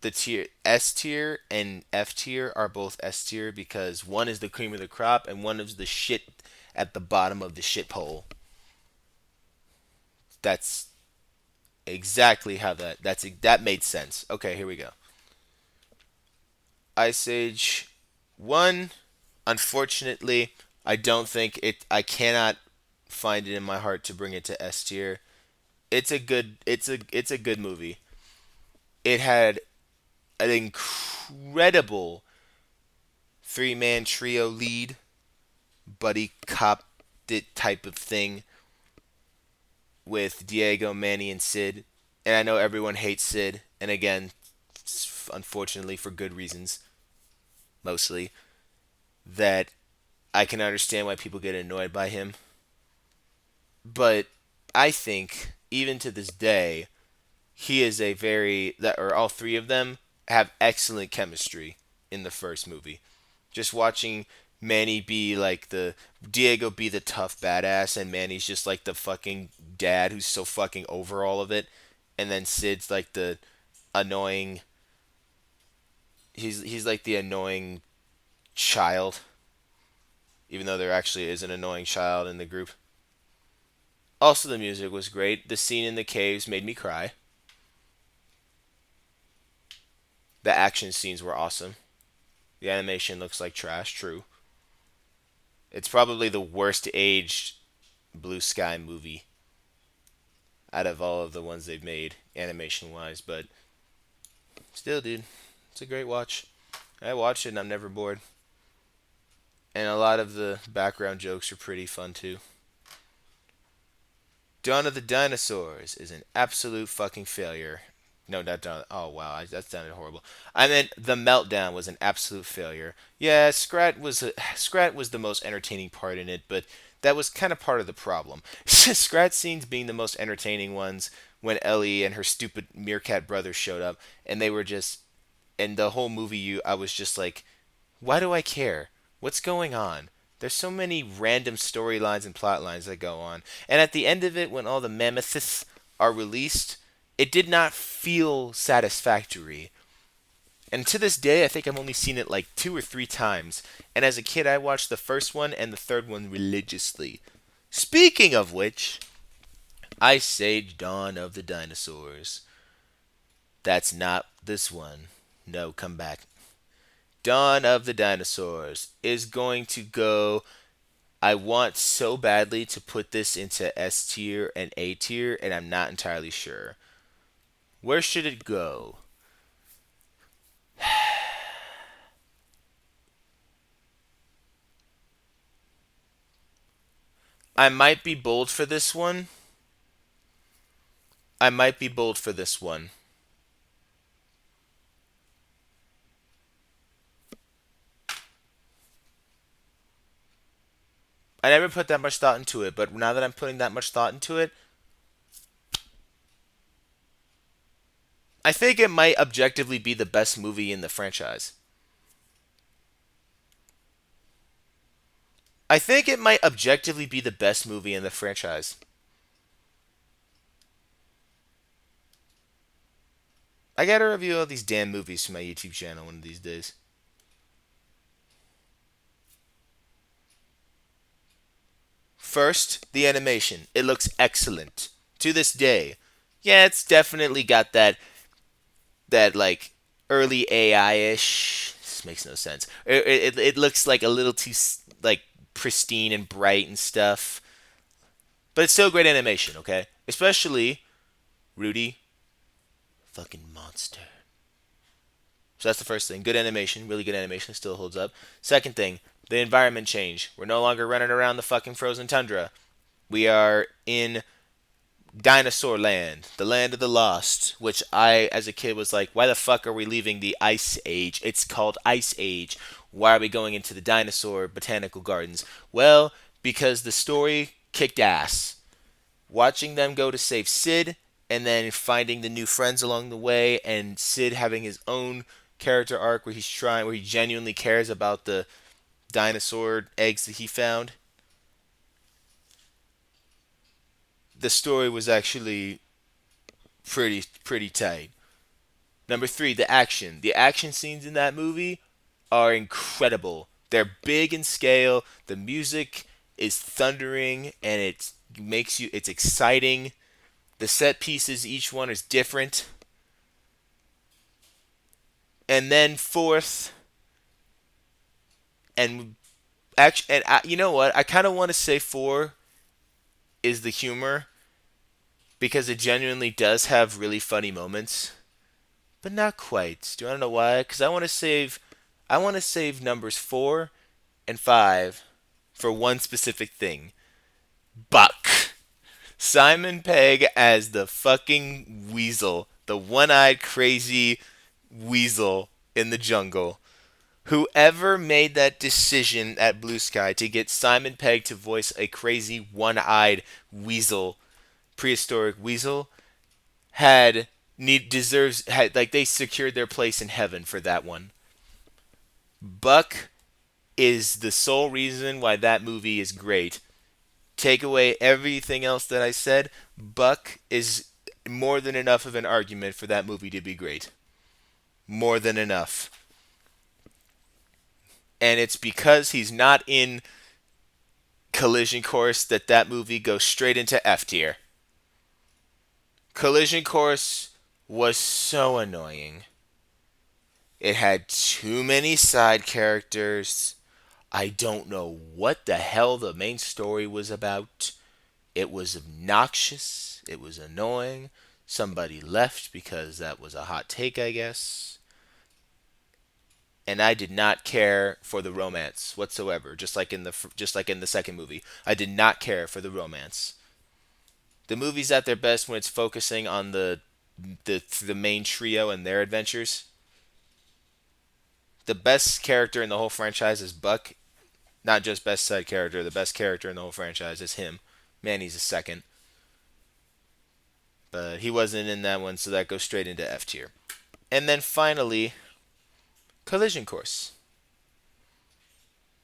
the tier S tier and F tier are both S tier because one is the cream of the crop and one is the shit at the bottom of the shit pole. That's exactly how that made sense. Okay, here we go. Ice Age 1. Unfortunately, I don't think it I cannot find it in my heart to bring it to S tier. It's a good movie. It had an incredible three-man trio lead buddy cop type of thing with Diego, Manny, and Sid. And I know everyone hates Sid, and again, unfortunately for good reasons, mostly, that I can understand why people get annoyed by him. But I think, even to this day, he is a very that or all three of them have excellent chemistry in the first movie. Just watching Manny be like the Diego be the tough badass and Manny's just like the fucking dad who's so fucking over all of it, and then Sid's like the annoying he's like the annoying child, even though there actually is an annoying child in the group. Also, the music was great. The scene in the caves made me cry. The action scenes were awesome. The animation looks like trash, true. It's probably the worst aged Blue Sky movie out of all of the ones they've made, animation wise, but still, dude, it's a great watch. I watched it and I'm never bored. And a lot of the background jokes are pretty fun too. Dawn of the Dinosaurs is an absolute fucking failure. No, not Dawn. Oh wow, that sounded horrible. I meant The Meltdown was an absolute failure. Yeah, Scrat was the most entertaining part in it, but that was kind of part of the problem. Scrat scenes being the most entertaining ones when Ellie and her stupid meerkat brother showed up, and they were just, and the whole movie, I was just like, why do I care? What's going on? There's so many random storylines and plot lines that go on. And at the end of it, when all the mammoths are released, it did not feel satisfactory. And to this day, I think I've only seen it like two or three times. And as a kid, I watched the first one and the third one religiously. Speaking of which, Ice Age Dawn of the Dinosaurs. That's not this one. No, come back. Dawn of the Dinosaurs is going to go. I want so badly to put this into S tier and A tier, and I'm not entirely sure. Where should it go? I might be bold for this one. I might be bold for this one. I never put that much thought into it, but now that I'm putting that much thought into it, I think it might objectively be the best movie in the franchise. I think it might objectively be the best movie in the franchise. I gotta review all these damn movies for my YouTube channel one of these days. First, the animation. It looks excellent to this day. Yeah, it's definitely got that like early AI ish. This makes no sense. It looks like a little too like pristine and bright and stuff, but it's still great animation. Okay, especially Rudy, fucking monster. So that's the first thing. Good animation, really good animation, still holds up. Second thing, the environment change. We're no longer running around the fucking frozen tundra. We are in Dinosaur Land, the land of the lost, which I, as a kid, was like, why the fuck are we leaving the Ice Age? It's called Ice Age. Why are we going into the dinosaur botanical gardens? Well, because the story kicked ass. Watching them go to save Sid, and then finding the new friends along the way, and Sid having his own character arc where he genuinely cares about the dinosaur eggs that he found. The story was actually pretty tight. Number three, the action. The action scenes in that movie are incredible. They're big in scale. The music is thundering and it's exciting. The set pieces, each one is different. And then fourth, and actually, you know what? I kind of want to say four is the humor because it genuinely does have really funny moments, but not quite. Do you want to know why? Because I want to save numbers 4 and 5 for one specific thing. Buck. Simon Pegg as the fucking weasel, the one-eyed crazy weasel in the jungle. Whoever made that decision at Blue Sky to get Simon Pegg to voice a crazy one-eyed weasel, prehistoric weasel, had need deserves had like they secured their place in heaven for that one. Buck is the sole reason why that movie is great. Take away everything else that I said, Buck is more than enough of an argument for that movie to be great. More than enough. And it's because he's not in Collision Course that movie goes straight into F tier. Collision Course was so annoying. It had too many side characters. I don't know what the hell the main story was about. It was obnoxious. It was annoying. Somebody left because that was a hot take, I guess. And I did not care for the romance whatsoever. Just like in the second movie, I did not care for the romance. The movie's at their best when it's focusing on the main trio and their adventures. The best character in the whole franchise is Buck. Not just best side character, the best character in the whole franchise is him. Manny's a second. But he wasn't in that one, so that goes straight into F tier. And then finally, Collision Course.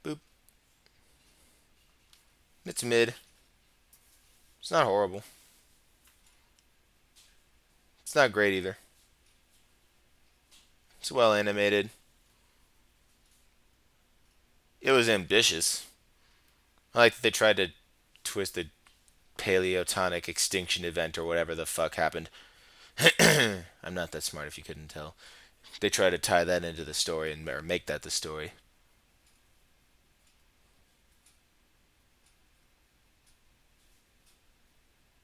Boop. It's mid. It's not horrible. It's not great either. It's well animated. It was ambitious. I like that they tried to twist the paleotonic extinction event or whatever the fuck happened. I'm not that smart if you couldn't tell. They try to tie that into the story and or make that the story.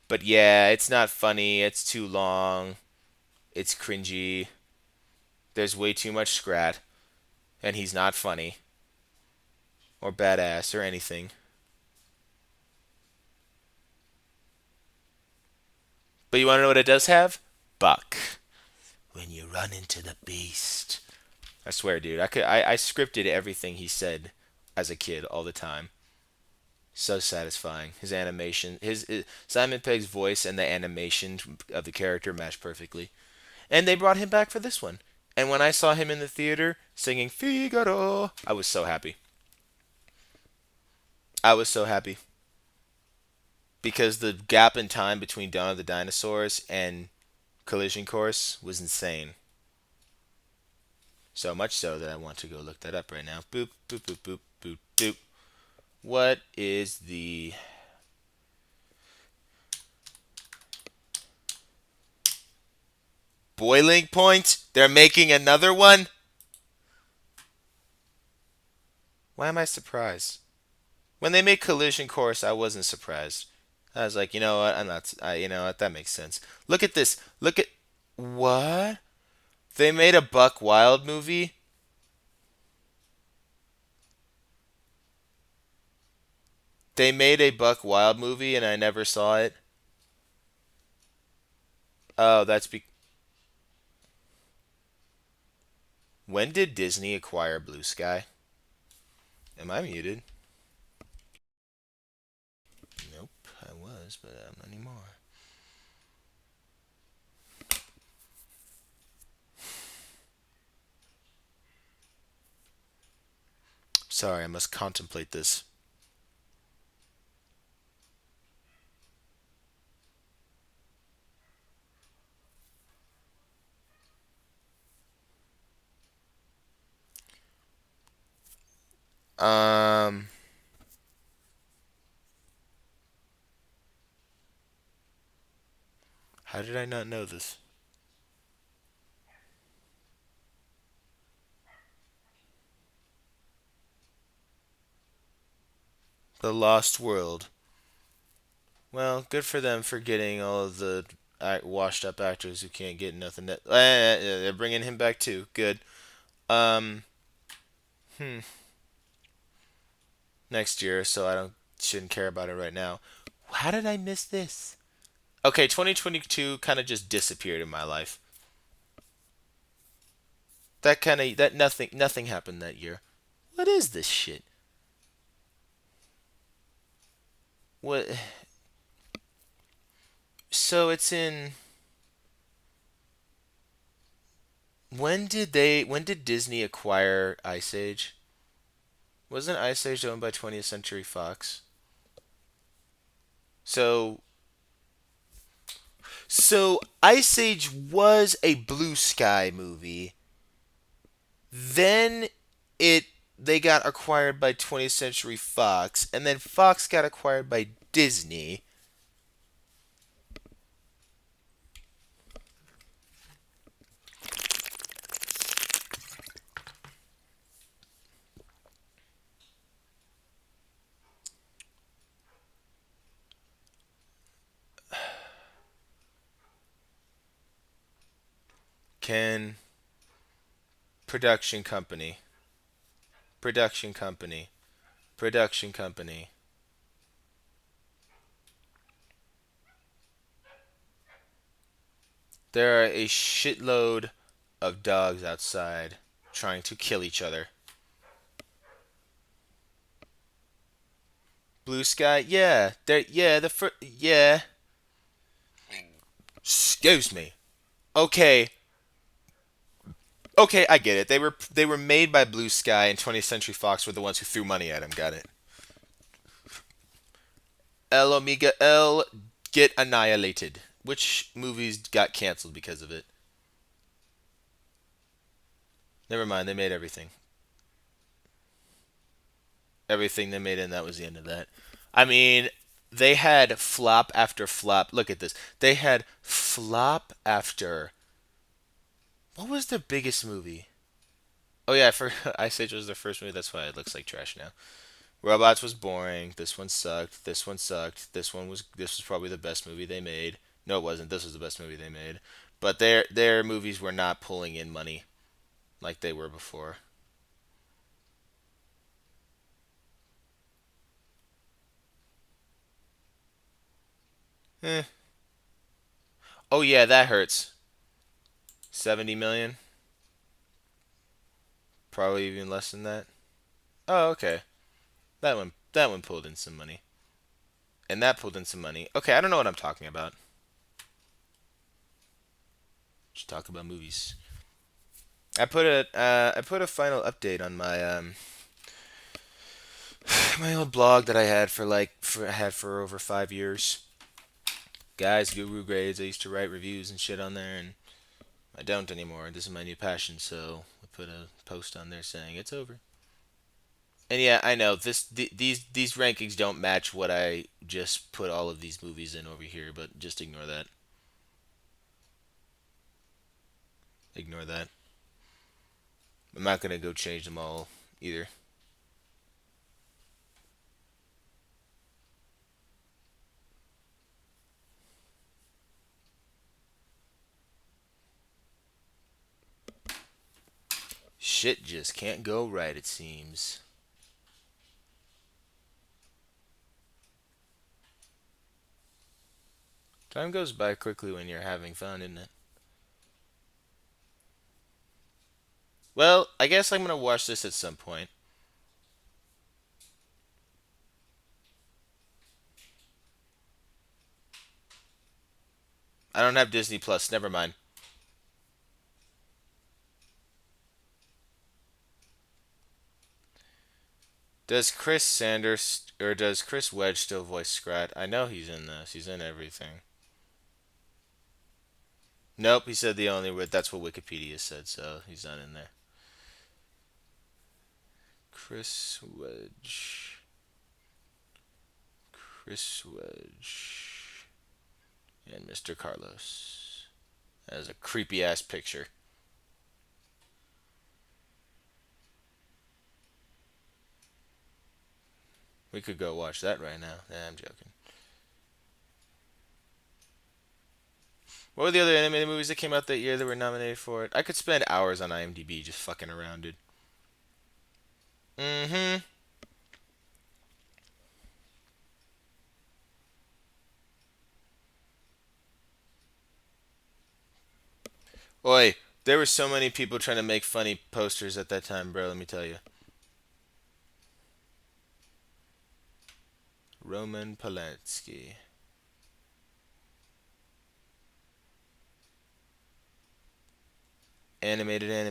But yeah, it's not funny. It's too long. It's cringy. There's way too much scrat, and he's not funny or badass or anything. But you want to know what it does have? Buck. When you run into the beast. I swear, dude. I scripted everything he said as a kid all the time. So satisfying. His animation, his Simon Pegg's voice and the animation of the character match perfectly. And they brought him back for this one. And when I saw him in the theater singing Figaro, I was so happy. I was so happy because the gap in time between Dawn of the Dinosaurs and Collision Course was insane. So much so that I want to go look that up right now. Boop, boop, boop, boop, boop, boop. What is the boiling point? They're making another one? Why am I surprised? When they made Collision Course, I wasn't surprised. I was like, you know what? I'm not. You know what? That makes sense. Look at this. Look at what they made a Buck Wild movie. They made a Buck Wild movie, and I never saw it. Oh, when did Disney acquire Blue Sky? Am I muted? Nope, I was, but I'm not anymore. Sorry, I must contemplate this. Um, how did I not know this? The Lost World. Well, good for them for getting all of the washed up actors who can't get nothing. They're bringing him back too. Good. Um, hmm. Next year, so I don't shouldn't care about it right now. How did I miss this? Okay, 2022 kind of just disappeared in my life. That nothing happened that year. What is this shit? What? So it's in. When did Disney acquire Ice Age? Wasn't Ice Age owned by 20th Century Fox? So Ice Age was a Blue Sky movie. Then it they got acquired by 20th Century Fox, and then Fox got acquired by Disney. Can production company, production company, production company. There are a shitload of dogs outside trying to kill each other. Blue Sky, yeah, yeah. Excuse me. Okay, okay, I get it. They were made by Blue Sky, and 20th Century Fox were the ones who threw money at him. Got it. El Omega L get annihilated. Which movies got canceled because of it? Never mind. They made everything. Everything they made, and that was the end of that. I mean, they had flop after flop. Look at this. They had flop after. What was their biggest movie? Oh yeah, I forgot. Ice Age was their first movie. That's why it looks like trash now. Robots was boring. This one sucked. This one sucked. This was probably the best movie they made. No, it wasn't. This was the best movie they made. But their movies were not pulling in money like they were before. Eh. Oh yeah, that hurts. 70 million, probably even less than that. Oh, okay. That one pulled in some money. And that pulled in some money. Okay, I don't know what I'm talking about. Just talk about movies. I put a final update on my my old blog that I had for over 5 years. Guys, Guru Grades. I used to write reviews and shit on there, and I don't anymore. This is my new passion, so I put a post on there saying it's over. And yeah, I know these rankings don't match what I just put all of these movies in over here, but just ignore that. Ignore that. I'm not gonna go change them all either. Shit just can't go right, it seems. Time goes by quickly when you're having fun, isn't it? Well, I guess I'm gonna watch this at some point. I don't have Disney Plus. Never mind. Does Chris Sanders or does Chris Wedge still voice Scrat? I know he's in this. He's in everything. Nope, he said the only word. That's what Wikipedia said, so he's not in there. Chris Wedge. Chris Wedge. And Mr. Carlos. That is a creepy ass picture. We could go watch that right now. Nah, I'm joking. What were the other animated movies that came out that year that were nominated for it? I could spend hours on IMDb just fucking around, dude. Mm-hmm. Oi, there were so many people trying to make funny posters at that time, bro. Let me tell you. Roman Polanski. Animated. It's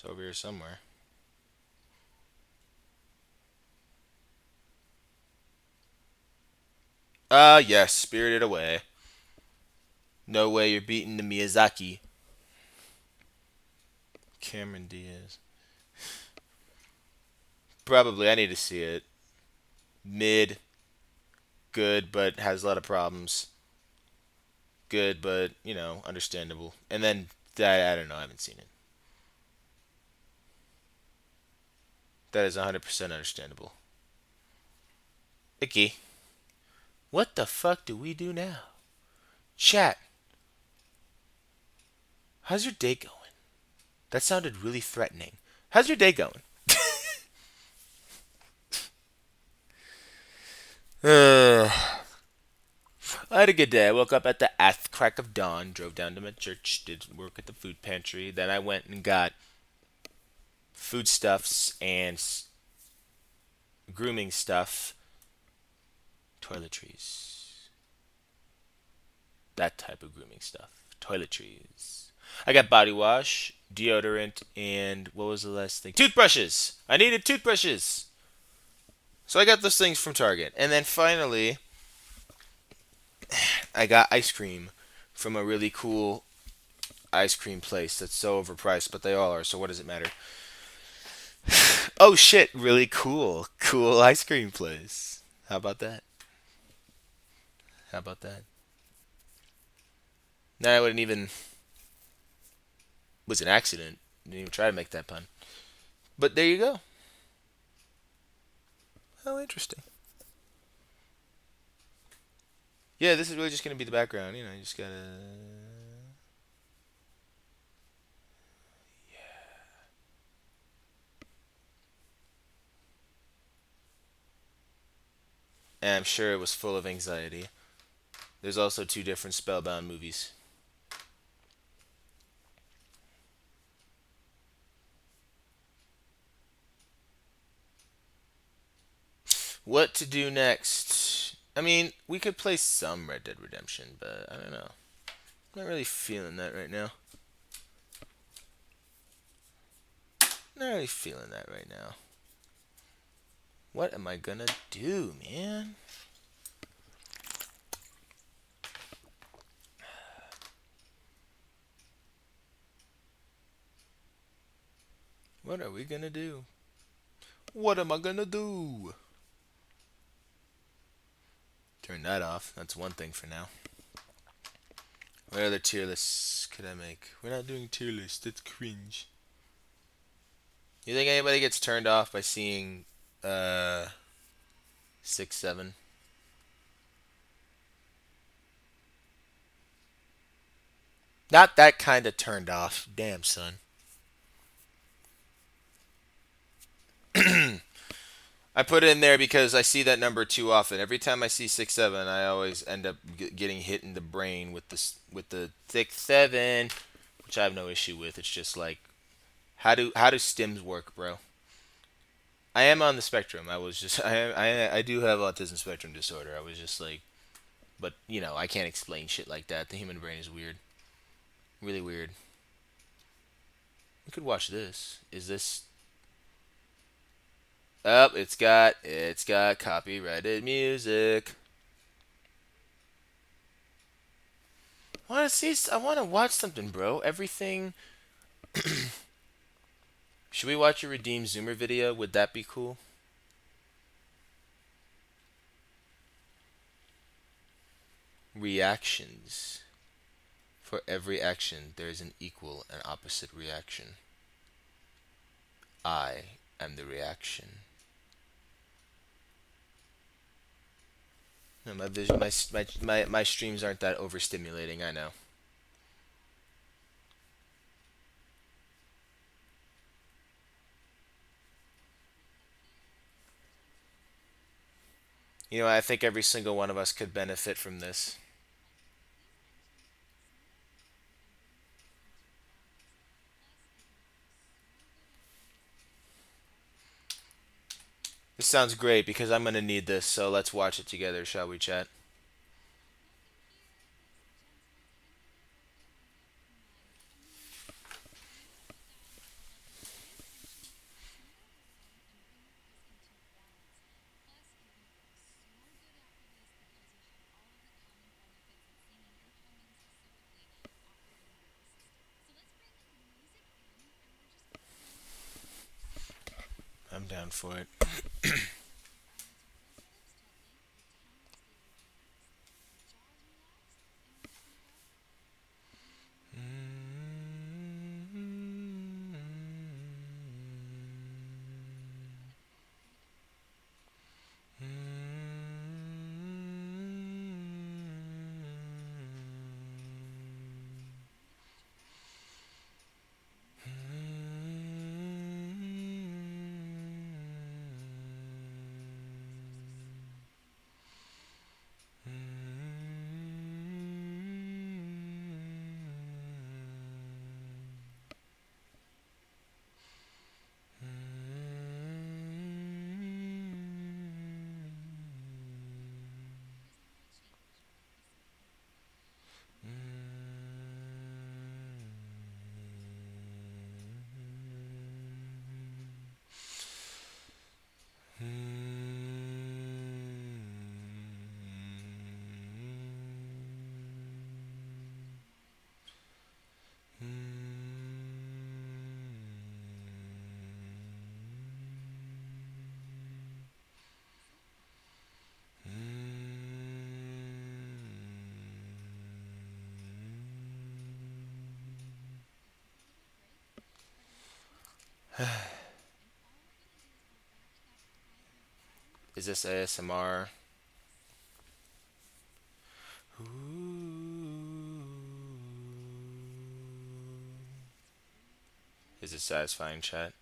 over here somewhere. Ah, yes, Spirited Away. No way you're beating the Miyazaki. Cameron Diaz. Probably, I need to see it. Mid, good, but has a lot of problems. Good, but, understandable. And then, I don't know, I haven't seen it. That is 100% understandable. Icky. What the fuck do we do now? Chat, how's your day going? That sounded really threatening. How's your day going? Uh, I had a good day. I woke up at the crack of dawn, drove down to my church, did work at the food pantry. Then I went and got foodstuffs and grooming stuff, toiletries, that type of grooming stuff, toiletries. I got body wash, deodorant, and what was the last thing? Toothbrushes. I needed toothbrushes. So I got those things from Target. And then finally, I got ice cream from a really cool ice cream place that's so overpriced, but they all are, so what does it matter? Oh shit, really cool. Cool ice cream place. How about that? How about that? Nah, I wouldn't even. Was an accident. Didn't even try to make that pun. But there you go. How interesting. Yeah, this is really just gonna be the background. You just gotta. And I'm sure it was full of anxiety. There's also two different Spellbound movies. What to do next? I mean, we could play some Red Dead Redemption, but I don't know. I'm not really feeling that right now. Not really feeling that right now. What am I gonna do, man? What are we gonna do? What am I gonna do? Turn that off. That's one thing for now. What other tier lists could I make? We're not doing tier lists. That's cringe. You think anybody gets turned off by seeing 6, 7? Not that kind of turned off. Damn, son. I put it in there because I see that number too often. Every time I see 6, 7, I always end up getting hit in the brain with the 6, 7, which I have no issue with. It's just like, how do stims work, bro? I am on the spectrum. I was just I do have autism spectrum disorder. I was just like, but I can't explain shit like that. The human brain is weird, really weird. We could watch this. Is this up? It's got copyrighted music. I want to watch something, bro. Everything. Should we watch a Redeem Zoomer video? Would that be cool? Reactions. For every action, there is an equal and opposite reaction. I am the reaction. No, my streams aren't that overstimulating. I know. I think every single one of us could benefit from this. This sounds great because I'm gonna need this. So let's watch it together, shall we, chat? I'm down for it. Is this ASMR? Is it satisfying, chat?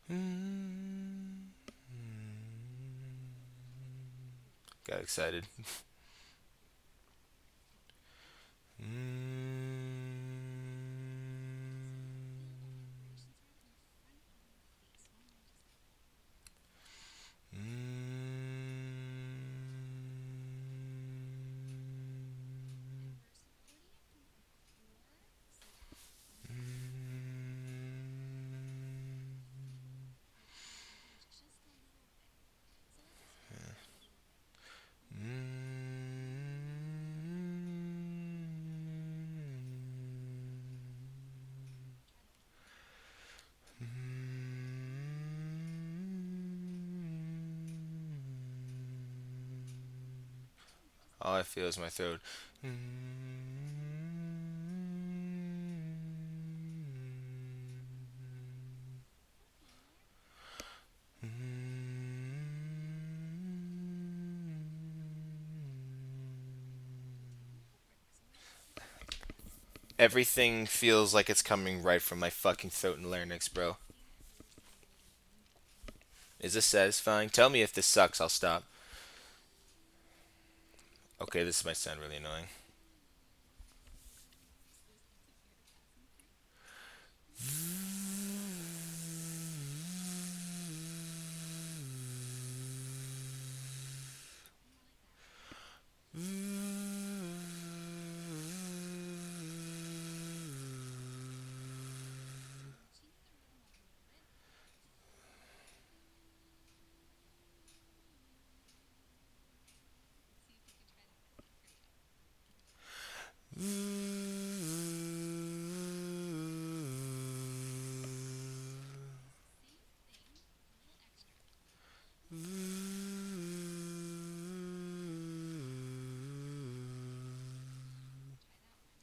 Mm. Got excited. All I feel is my throat. Everything feels like it's coming right from my fucking throat and larynx, bro. Is this satisfying? Tell me if this sucks, I'll stop. Okay, this might sound really annoying.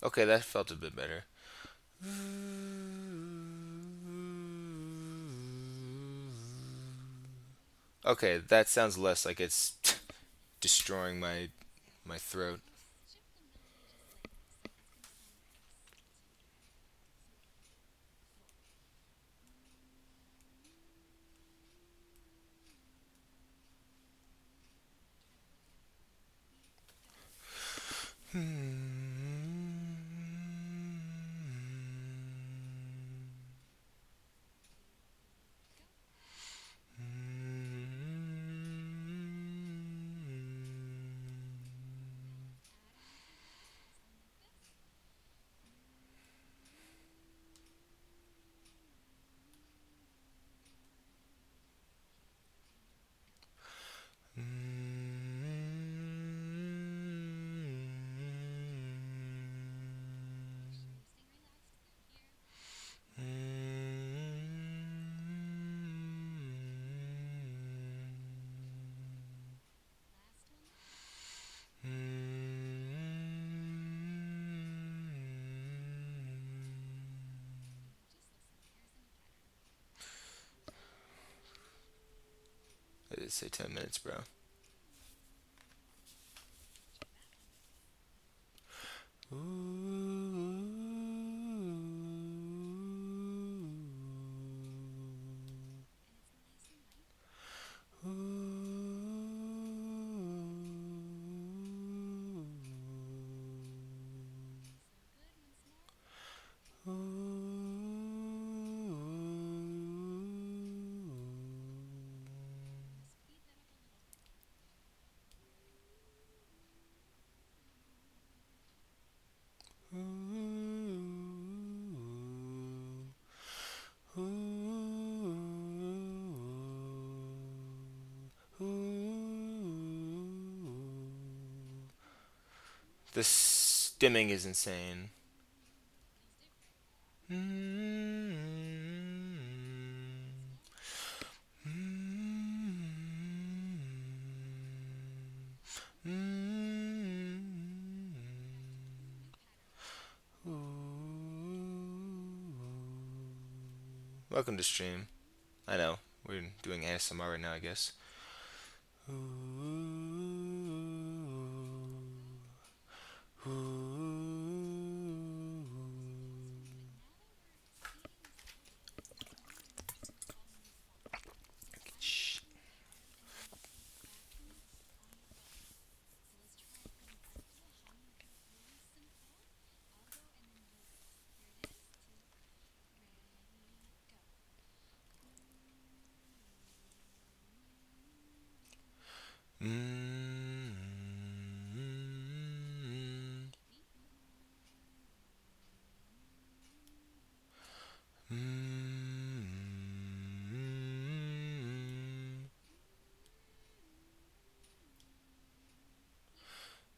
Okay, that felt a bit better. Okay, that sounds less like it's destroying my throat. I did say 10 minutes, bro. The stimming is insane. Welcome to stream. I know we're doing ASMR right now, I guess. Mm, mm,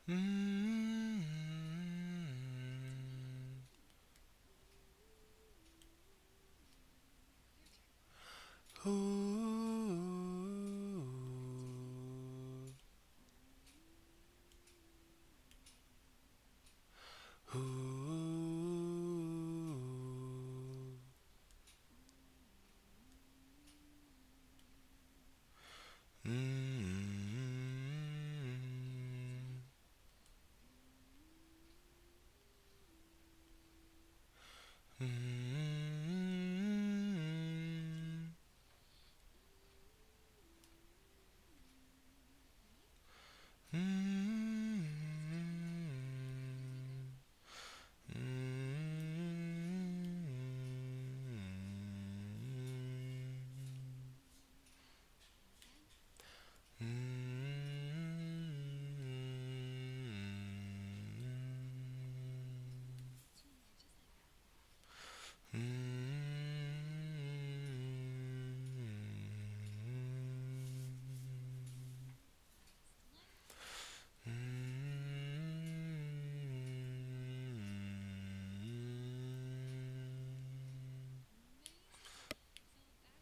mm, ooh, ooh. Mm, mm, mm,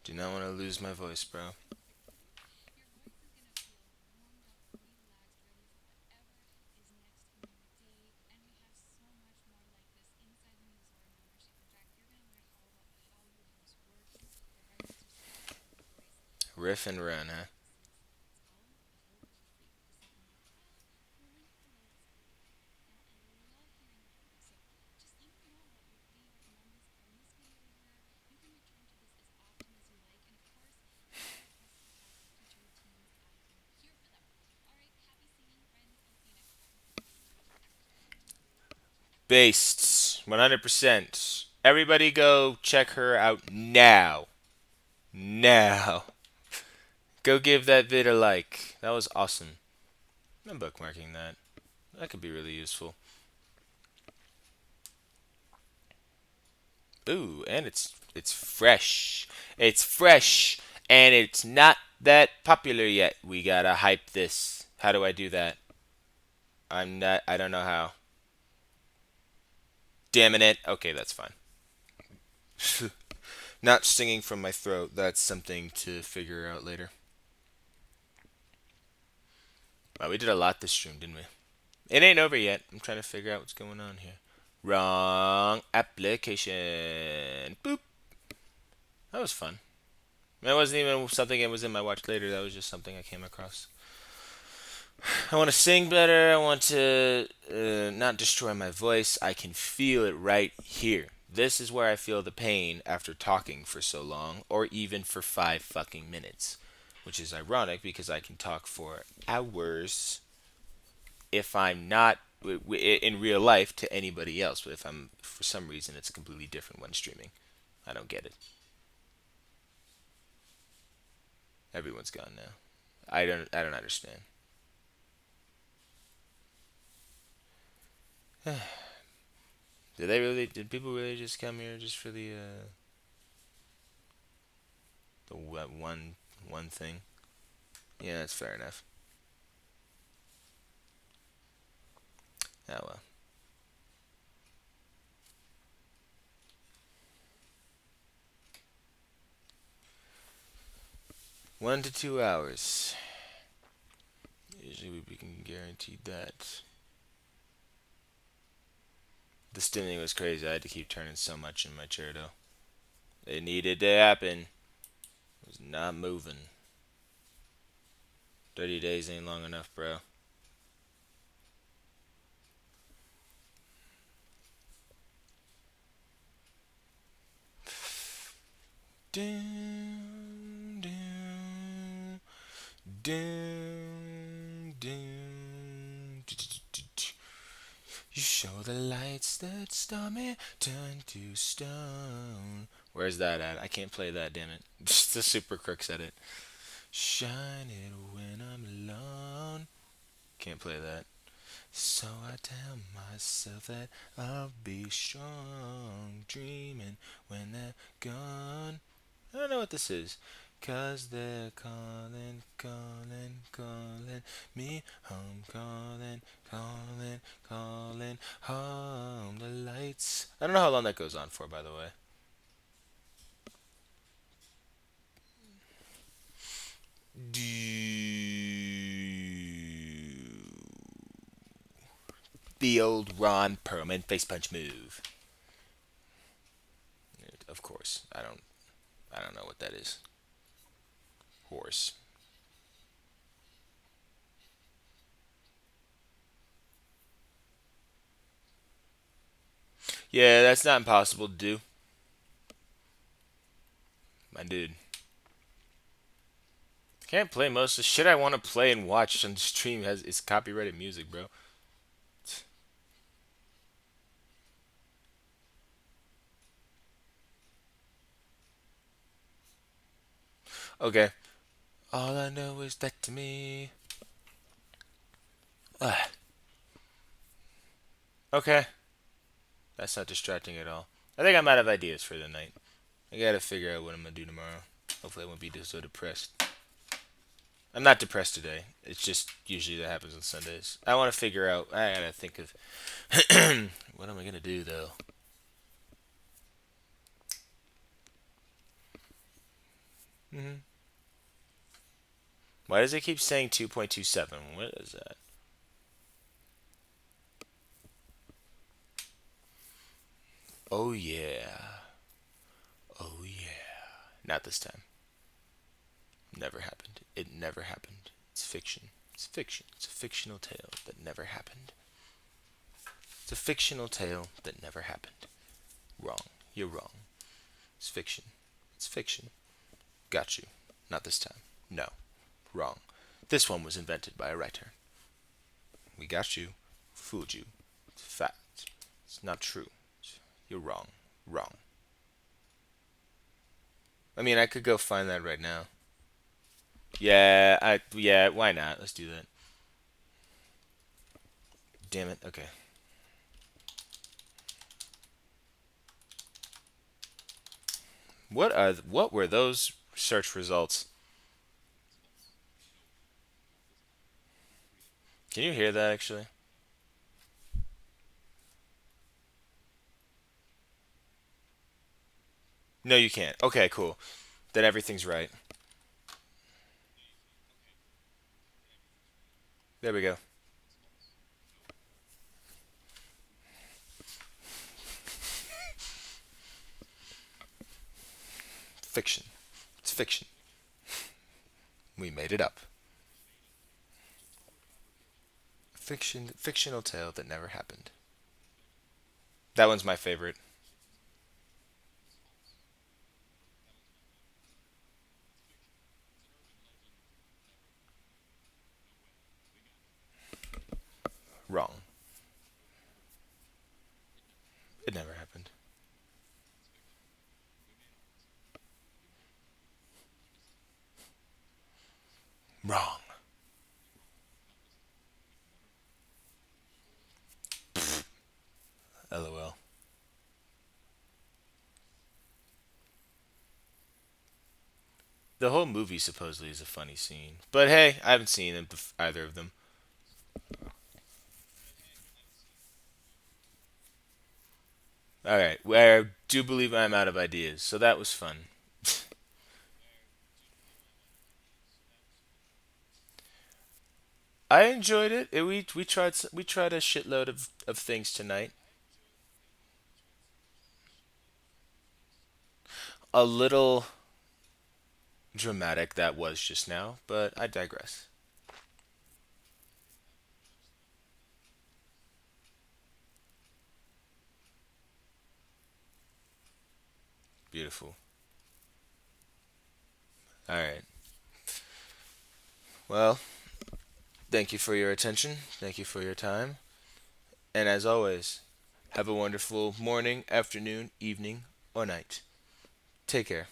Do not want to lose my voice, bro. Riff and run, huh? Based 100%. Everybody go check her out now. Now. Go give that vid a like. That was awesome. I'm bookmarking that. That could be really useful. Ooh, and it's fresh. It's fresh and it's not that popular yet. We gotta hype this. How do I do that? I don't know how. Damn it. Okay, that's fine. Not singing from my throat. That's something to figure out later. Wow, we did a lot this stream, didn't we? It ain't over yet. I'm trying to figure out what's going on here. Wrong application. Boop. That was fun. That wasn't even something that was in my watch later. That was just something I came across. I want to sing better. I want to not destroy my voice. I can feel it right here. This is where I feel the pain after talking for so long, or even for 5 fucking minutes. Which is ironic because I can talk for hours if I'm not in real life to anybody else. But if I'm, for some reason, it's completely different when streaming. I don't get it. Everyone's gone now. I don't understand. Did they really? Did people really just come here just for the one thing? Yeah, that's fair enough. Oh well. 1 to 2 hours. Usually we can guarantee that. The stimming was crazy. I had to keep turning so much in my chair though. It needed to happen. It was not moving. 30 days ain't long enough, bro. Doom, doom, doom, doom. You show the lights that stormy turn to stone. Where's that at? I can't play that, damn it. Just the super crooks at it. Shine it when I'm alone. Can't play that. So I tell myself that I'll be strong, dreaming when they're gone. I don't know what this is. 'Cause they're calling, calling, calling me home, calling, calling, calling home. The lights. I don't know how long that goes on for, by the way. The old Ron Perlman face punch move. Of course, I don't know what that is. Horse. Yeah, that's not impossible to do, my dude. Can't play most of the shit I want to play and watch on stream has it's copyrighted music, bro. Okay. All I know is that to me. Ugh. Okay. That's not distracting at all. I think I'm out of ideas for the night. I gotta figure out what I'm gonna do tomorrow. Hopefully I won't be so depressed. I'm not depressed today. It's just usually that happens on Sundays. I want to figure out. I gotta think of what am I gonna do though. Hmm. Why does it keep saying 2.27? What is that? Oh yeah. Oh yeah. Not this time. Never happened. It never happened. It's fiction. It's fiction. It's a fictional tale that never happened. It's a fictional tale that never happened. Wrong. You're wrong. It's fiction. It's fiction. Got you. Not this time. No. Wrong. This one was invented by a writer. We got you. Fooled you. It's fact. It's not true. You're wrong. Wrong. I mean, I could go find that right now. Yeah, why not? Let's do that. Damn it. Okay. What were those search results? Can you hear that actually? No, you can't. Okay, cool. Then everything's right. There we go. Fiction. It's fiction. We made it up. Fictional tale that never happened. That one's my favorite. Wrong. It never happened. Wrong. LOL. The whole movie supposedly is a funny scene, but hey, I haven't seen either of them. All right, well, I do believe I'm out of ideas, so that was fun. I enjoyed it. We tried a shitload of things tonight. A little dramatic that was just now, but I digress. Beautiful. All right. Well, thank you for your attention. Thank you for your time. And as always, have a wonderful morning, afternoon, evening, or night. Take care.